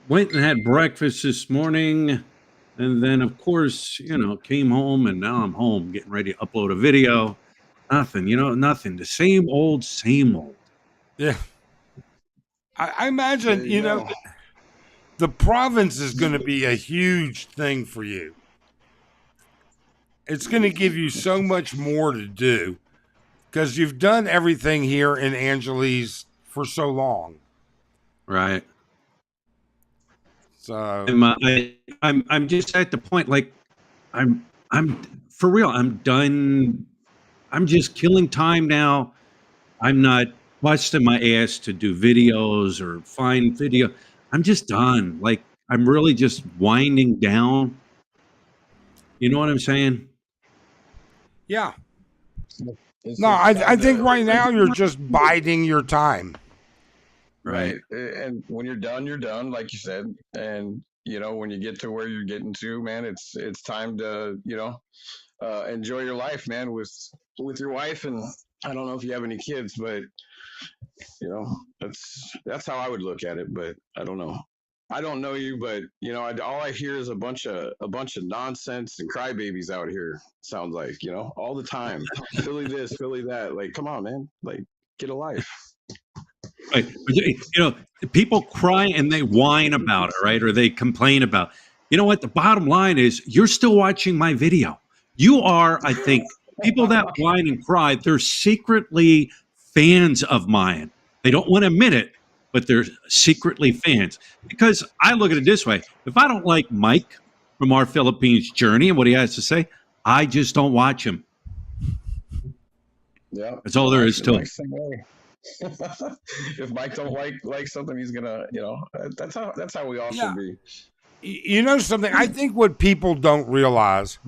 Went and had breakfast this morning, and then of course, came home, and now I'm home getting ready to upload a video. Nothing, nothing. The same old. Yeah. I imagine, the province is going to be a huge thing for you. It's going to give you so much more to do because you've done everything here in Angeles for so long. Right. So I'm just at the point, like I'm for real. I'm done. I'm just killing time now. I'm not busting my ass to do videos or find video. I'm just done. Like I'm really just winding down. You know what I'm saying? Yeah. No, I think right now you're just biding your time. Right. And when you're done, like you said. And, when you get to where you're getting to, man, it's time to, enjoy your life, man, with your wife. And I don't know if you have any kids, but, that's how I would look at it. But I don't know. I don't know you, but all I hear is a bunch of nonsense and crybabies out here. Sounds like all the time. Philly this, Philly that. Like, come on, man. Like, get a life. Right. People cry and they whine about it, right? Or they complain about. You know what? The bottom line is, you're still watching my video. You are, I think, people that whine and cry. They're secretly fans of mine. They don't want to admit it, but they're secretly fans. Because I look at it this way: if I don't like Mike from Our Philippines Journey and what he has to say, I just don't watch him. Yeah, that's all there is to it. If Mike don't like something, he's gonna, that's how we all should be. You know something? I think what people don't realize,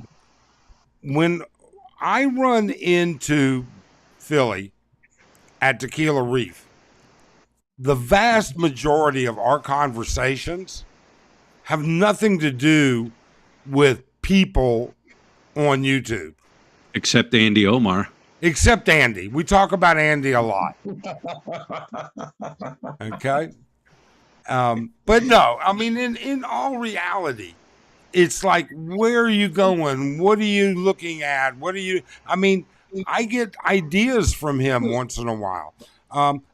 when I run into Philly at Tequila Reef, the vast majority of our conversations have nothing to do with people on YouTube. Except Andy Omar. Except Andy. We talk about Andy a lot. Okay? But no, I mean, in all reality, it's like, where are you going? What are you looking at? I mean, ideas from him once in a while.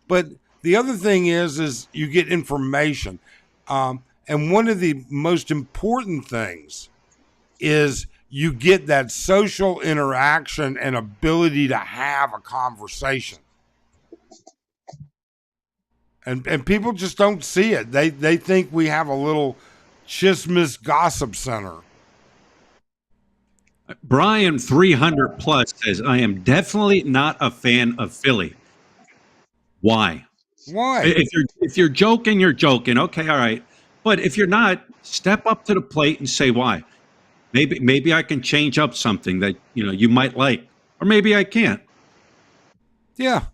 But the other thing is you get information, and one of the most important things is you get that social interaction and ability to have a conversation. And people just don't see it. They think we have a little chismis gossip center. Brian 300 plus says, I am definitely not a fan of Philly. Why? Why? If you're joking, you're joking. Okay, all right. But if you're not, step up to the plate and say why. Maybe I can change up something that you might like, or maybe I can't. Yeah.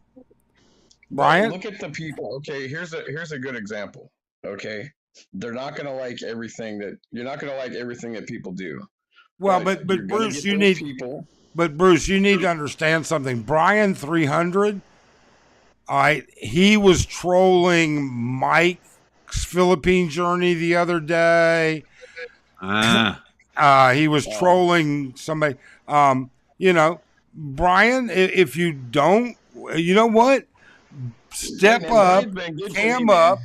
Brian, look at the people. Okay, here's a good example. Okay, they're not gonna like everything that you're not gonna like everything that people do. Well, but Bruce, you need people. But Bruce, you need to understand something. Brian 300. All right, he was trolling Mike's Philippine journey the other day. He was trolling somebody. Brian, if you don't, you know what? Step up, cam up,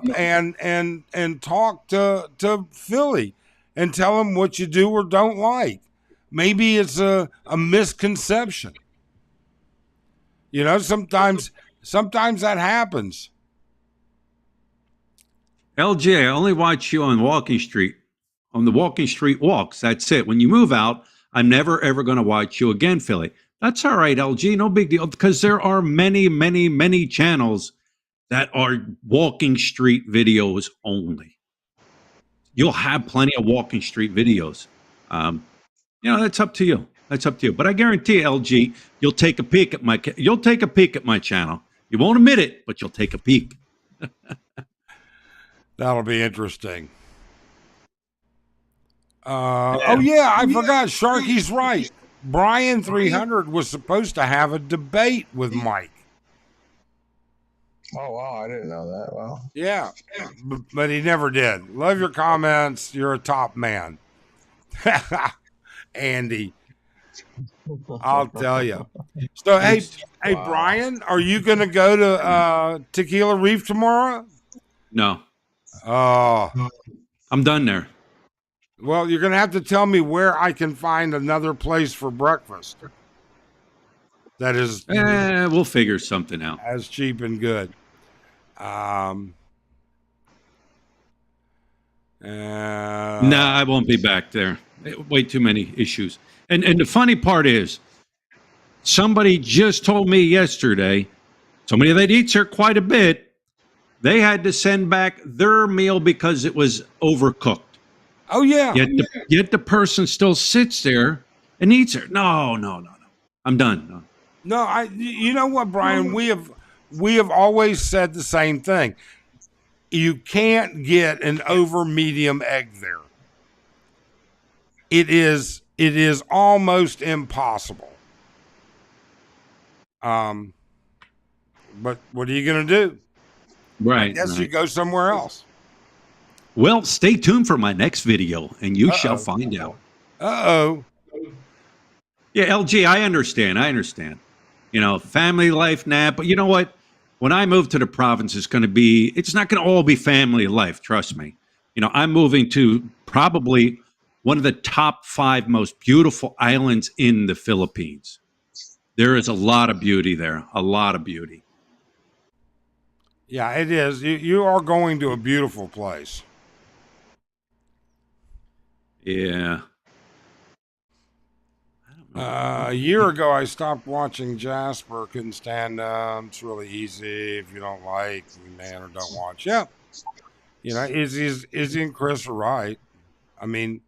and talk to Philly and tell him what you do or don't like. Maybe it's a misconception. Sometimes that happens. LJ, I only watch you on Walking Street, on the Walking Street walks. That's it. When you move out, I'm never, ever going to watch you again, Philly. That's all right, LG. No big deal, because there are many, many, many channels that are Walking Street videos only. You'll have plenty of Walking Street videos. That's up to you. That's up to you. But I guarantee, LG, you'll take a peek at my channel. You won't admit it, but you'll take a peek. That'll be interesting. Oh yeah, I forgot. Sharky's right. Brian 300 was supposed to have a debate with Mike. Oh wow, I didn't know that. Wow. Yeah, but he never did. Love your comments. You're a top man. Andy, I'll tell you. So hey, Brian, are you going to go to Tequila Reef tomorrow? No. Oh, I'm done there. Well, you're going to have to tell me where I can find another place for breakfast. That is, we'll figure something out. As cheap and good. Nah, I won't be back there. Way too many issues. And the funny part is, somebody just told me yesterday, somebody that eats here quite a bit, they had to send back their meal because it was overcooked. Oh yeah. Yet the person still sits there and eats it. No. I'm done. No, you know what, Brian? We have always said the same thing. You can't get an over medium egg there. It is almost impossible. But what are you going to do? Right. I guess you go somewhere else. Well, stay tuned for my next video, and you shall find out. Uh-oh. Yeah, LG, I understand. Family life, but you know what? When I move to the province, it's not going to all be family life. Trust me. I'm moving to probably one of the top 5 most beautiful islands in the Philippines. There is a lot of beauty there, a lot of beauty. Yeah, it is. You are going to a beautiful place. Yeah. A year ago, I stopped watching Jasper. Couldn't stand them. It's really easy if you don't like man or don't watch. Yeah, Izzy and Chris are right. I mean,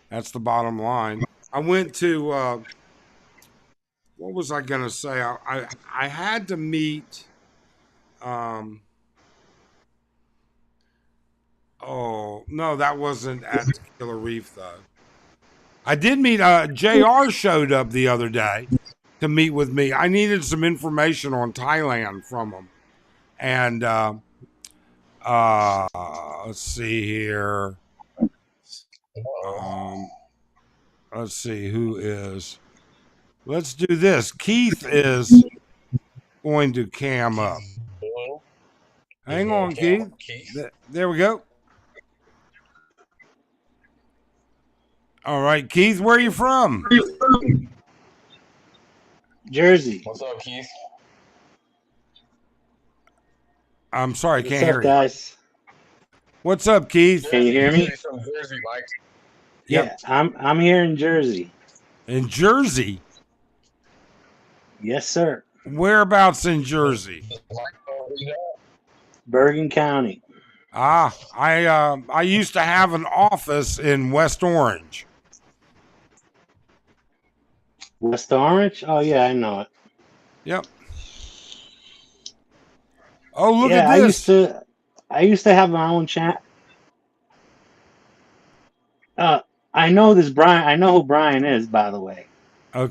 that's the bottom line. I went to what was I gonna say? I had to meet. Oh no, that wasn't at Tequila Reef though. I did meet JR showed up the other day to meet with me. I needed some information on Thailand from him. And let's see here. Let's see who is. Let's do this. Keith is going to cam up. Hang on, Keith. There we go. All right, Keith, where are you from? Jersey. What's up, Keith? I'm sorry, What's can't up, hear you. guys? What's up, Keith? Can you hear me? He's from Jersey, Mike. Yeah, I'm here in Jersey. In Jersey? Yes, sir. Whereabouts in Jersey? Bergen County. I used to have an office in West Orange. West Orange? Oh yeah, I know it. Yep. Oh, look Yeah, at this. I used to have my own chat. I know this Brian. I know who Brian is, by the way.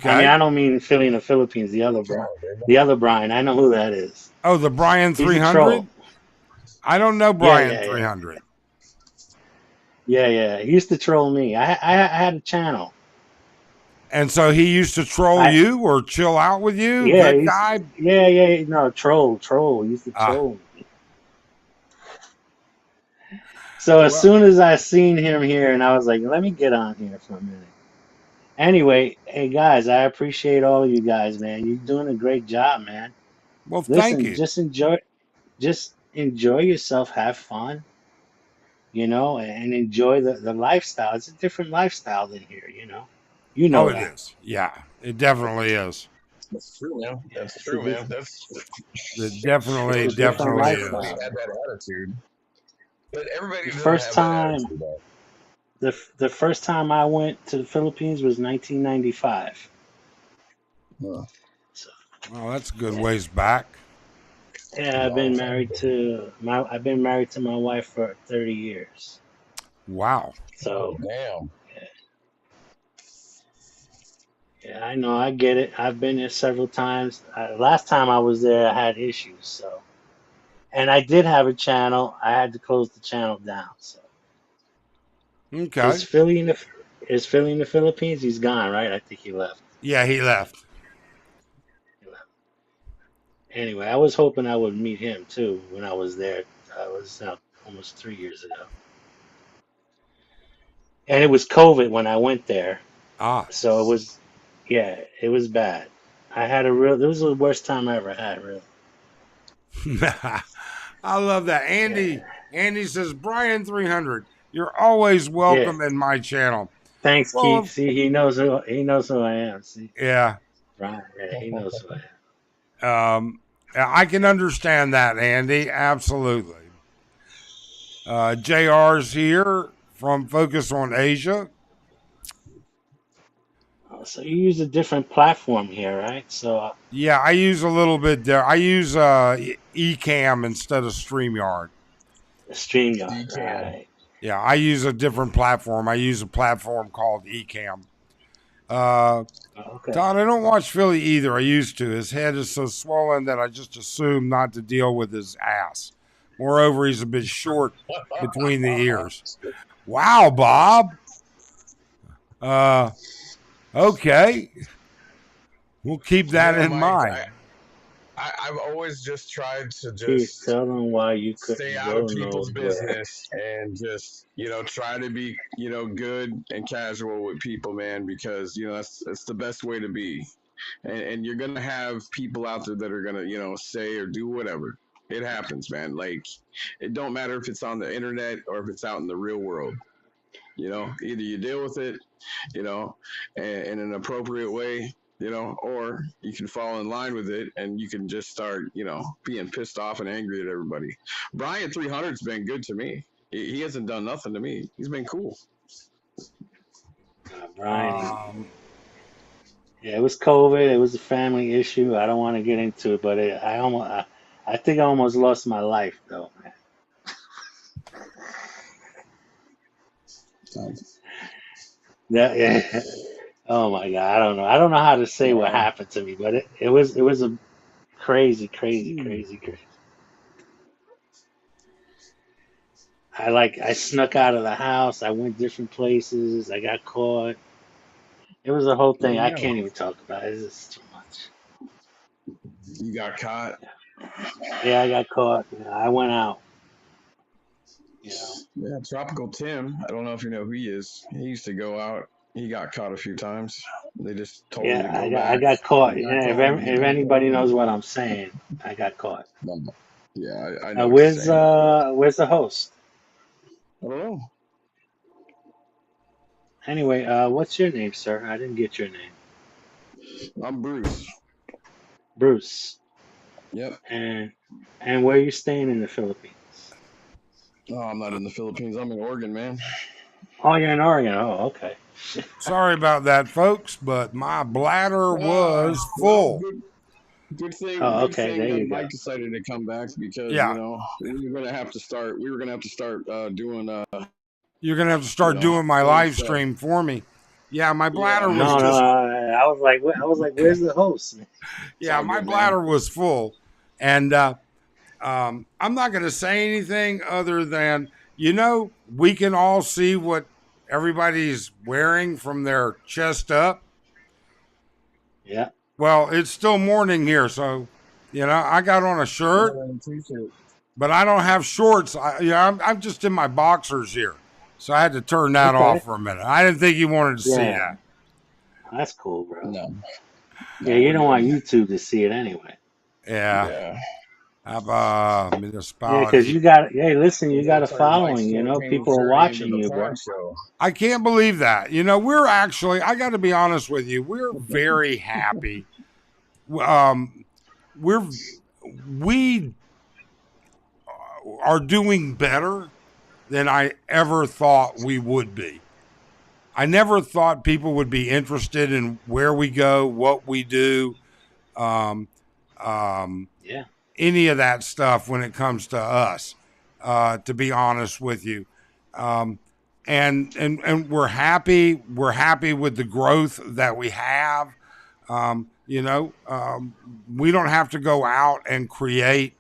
I mean, Okay. I don't mean Philly in the Philippines. The other Brian. The other Brian. I know who that is. Oh, the Brian He's a 300? troll. I don't know Yeah, Brian yeah, yeah. 300. Yeah. He used to troll me. I had a channel. And so he used to troll I you or chill out with you? yeah, Good guy? yeah. No, troll. He used to Ah, troll me. So as well, soon as I seen him here, and I was like, let me get on here for a minute. Anyway, hey guys, I appreciate all of you guys, man. You're doing a great job, man. thank Listen, you. just enjoy yourself, have fun, and enjoy the lifestyle. It's a different lifestyle than here, You Oh, know it that. is. Yeah, it definitely is. That's true, man. Yeah, That's true, man. That's It it's definitely, a different definitely everybody is. lifestyle. had that attitude, but everybody The doesn't first have that time, attitude, though. the first time I went to the Philippines was 1995. Huh. So Well, that's a good yeah, ways back. yeah, Long time ago. I've been married to my wife for 30 years. Wow. So Damn. yeah, I know, I get it. I've been there several times. Last time I was there, I had issues. So, and I did have a channel. I had to close the channel down. So, is Okay. Philly in the is Philly in the Philippines? He's gone, right? I think he left. Yeah, he left. He left. Anyway, I was hoping I would meet him too when I was there. I was almost 3 years ago, and it was COVID when I went there. Ah. So it was, yeah, it was bad. I had a real. It was the worst time I ever had, really. I love that. Yeah, Andy says, Brian 300, you're always yeah. welcome in my channel. Thanks, Keith. Well, See, he knows who I am. See, yeah. Brian, yeah, he knows who I am. I can understand that, Andy. Absolutely. JR's here from Focus on Asia. Oh, so you use a different platform here, right? So Yeah, I use a little bit there. I use Ecamm instead of StreamYard. StreamYard, You can. right? Yeah, I use a different platform. I use a platform called Ecamm. Uh, Oh, okay. Todd, I don't watch Philly either. I used to. His head is so swollen that I just assume not to deal with his ass. Moreover, he's a bit short between the ears. Wow, Bob. Okay. We'll keep that in Mike, mind. I've always just tried to Keith, just tell them why you stay couldn't out of go people's nowhere. business and just try to be good and casual with people, man, because that's the best way to be. And you're gonna have people out there that are gonna say or do whatever. It happens, man. Like, it don't matter if it's on the internet or if it's out in the real world. Either you deal with it, in an appropriate way, or you can fall in line with it and you can just start, being pissed off and angry at everybody. Brian 300's been good to me. He hasn't done nothing to me. He's been cool. Brian, Um, yeah, it was COVID. It was a family issue. I don't want to get into it, but I think I almost lost my life though, man. Yeah. Oh my God, I don't know. I don't know how to say what Wow. happened to me, but it was a crazy. I snuck out of the house. I went different places. I got caught. It was a whole There thing. I you go. can't even talk about it. It's just too much. You got caught. Yeah, I got caught. I went out. You know. Yeah, Tropical Tim. I don't know if you know who he is. He used to go out. He got caught a few times. They just told him to Yeah, go I back. got caught. He's not Yeah, going. He's if not anybody going. knows what I'm saying, I got caught. No. Yeah, I know what you're saying. Where's the host? I don't know. Anyway, what's your name, sir? I didn't get your name. I'm Bruce. Bruce. Yep. And where are you staying in the Philippines? Oh, I'm not in the Philippines. I'm in Oregon, man. Oh, you're in Oregon. Oh, okay. Sorry about that, folks, but my bladder Ah, was well, full. good thing. Oh, Good okay. thing There you Mike go. decided to come back because Yeah, we were gonna have to start. We were gonna have to start doing you're gonna have to start doing my doing live stuff. stream for me. Yeah, my bladder Yeah, was No, no. just I was like, where's the host? it's yeah, all my good, man. bladder was full, and I'm not gonna say anything other than we can all see what everybody's wearing from their chest up. Yeah. Well, it's still morning here, so I got on a shirt, T-shirt. but I don't have shorts. I'm just in my boxers here, so I had to turn that off Okay. for a minute. I didn't think you wanted to see Yeah. that. That's cool, bro. No, Yeah, no, you we're don't want good. YouTube to see it anyway. Yeah, Yeah. have Yeah, because municipality. you got. Hey, listen, you got a Looks like Mike's following. You know, campaign people was are very into watching the you, porn bro. show. I can't believe that. We're actually. I got to be honest with you. We're very happy. Um, we're we are doing better than I ever thought we would be. I never thought people would be interested in where we go, what we do, um, um, Yeah. any of that stuff when it comes to us. To be honest with you, um, and we're happy. We're happy with the growth that we have. We don't have to go out and create.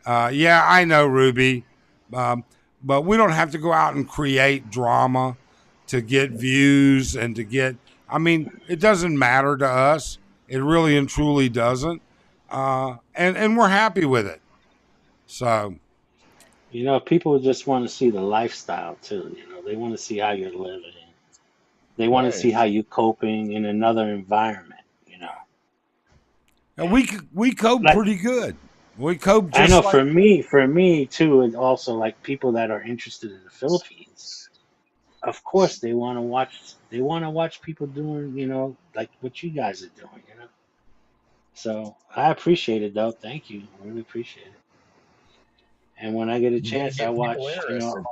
Yeah, I know, Ruby, um, but we don't have to go out and create drama to get views and to get. I mean, it doesn't matter to us. It really and truly doesn't, and we're happy with it. So You know, people just want to see the lifestyle too. You know, they want to see how you're living. They want to Right. see how you're coping in another environment. You know, and and we cope like pretty good. We cope I know just like for me too, and also like people that are interested in the Philippines. Of course, they want to watch. They want to watch people doing. You know, like what you guys are doing. You know. So I appreciate it though. Thank you. I really appreciate it. And when I get a You got to chance, I get people watch. You know, interested.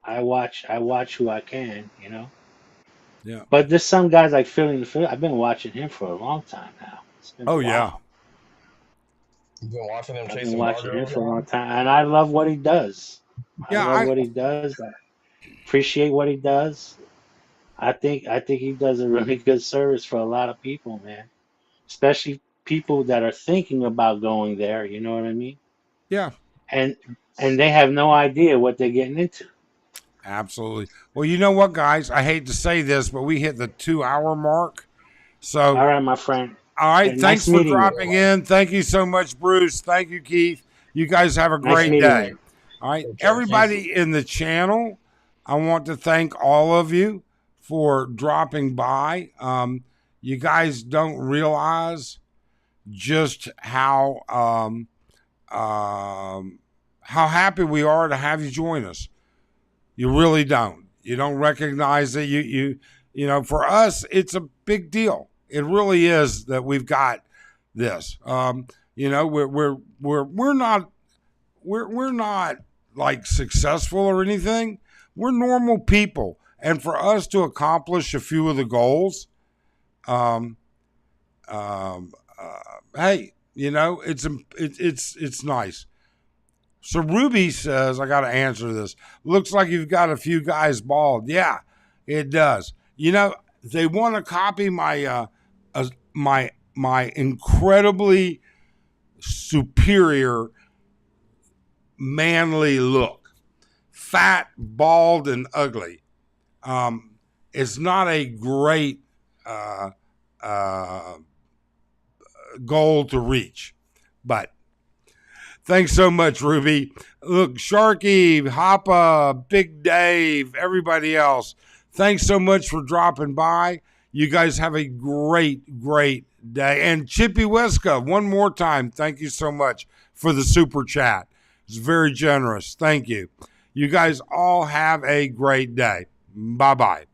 I watch who I can. You know. yeah. But there's some guys like Philly the Phil. I've been watching him for a long time now. It's been a Oh yeah, while. You've been watching them I've been chasing watching him gargoyles for a long around. time, and I love what he does. I yeah. love what he does. I appreciate what he does. I think he does a really good service for a lot of people, man. Especially people that are thinking about going there. You know what I mean? Yeah, And they have no idea what they're getting into. absolutely. Well, you know what, guys? I hate to say this, but we hit the 2 hour mark. So All right, my friend. all right. Nice Thanks for meeting you. dropping in. Thank you so much, Bruce. Thank you, Keith. You guys have a Nice great meeting day. you. All right. Take care, Keith. Everybody in the channel, I want to thank all of you for dropping by. You guys don't realize just how happy we are to have you join us. You really don't. You don't recognize it. For us, it's a big deal. It really is that we've got this. We're not like successful or anything. We're normal people, and for us to accomplish a few of the goals, um, hey, it's nice. So Ruby says, I got to answer this. Looks like you've got a few guys bald. Yeah, it does. They want to copy my incredibly superior manly look, fat, bald, and ugly. It's not a great uh, uh, goal to reach. But thanks so much, Ruby. Look, Sharky, Hoppa, Big Dave, everybody else, thanks so much for dropping by. You guys have a great, great day. And Chippy Weska, one more time, thank you so much for the super chat. It's very generous. Thank you. You guys all have a great day. Bye-bye.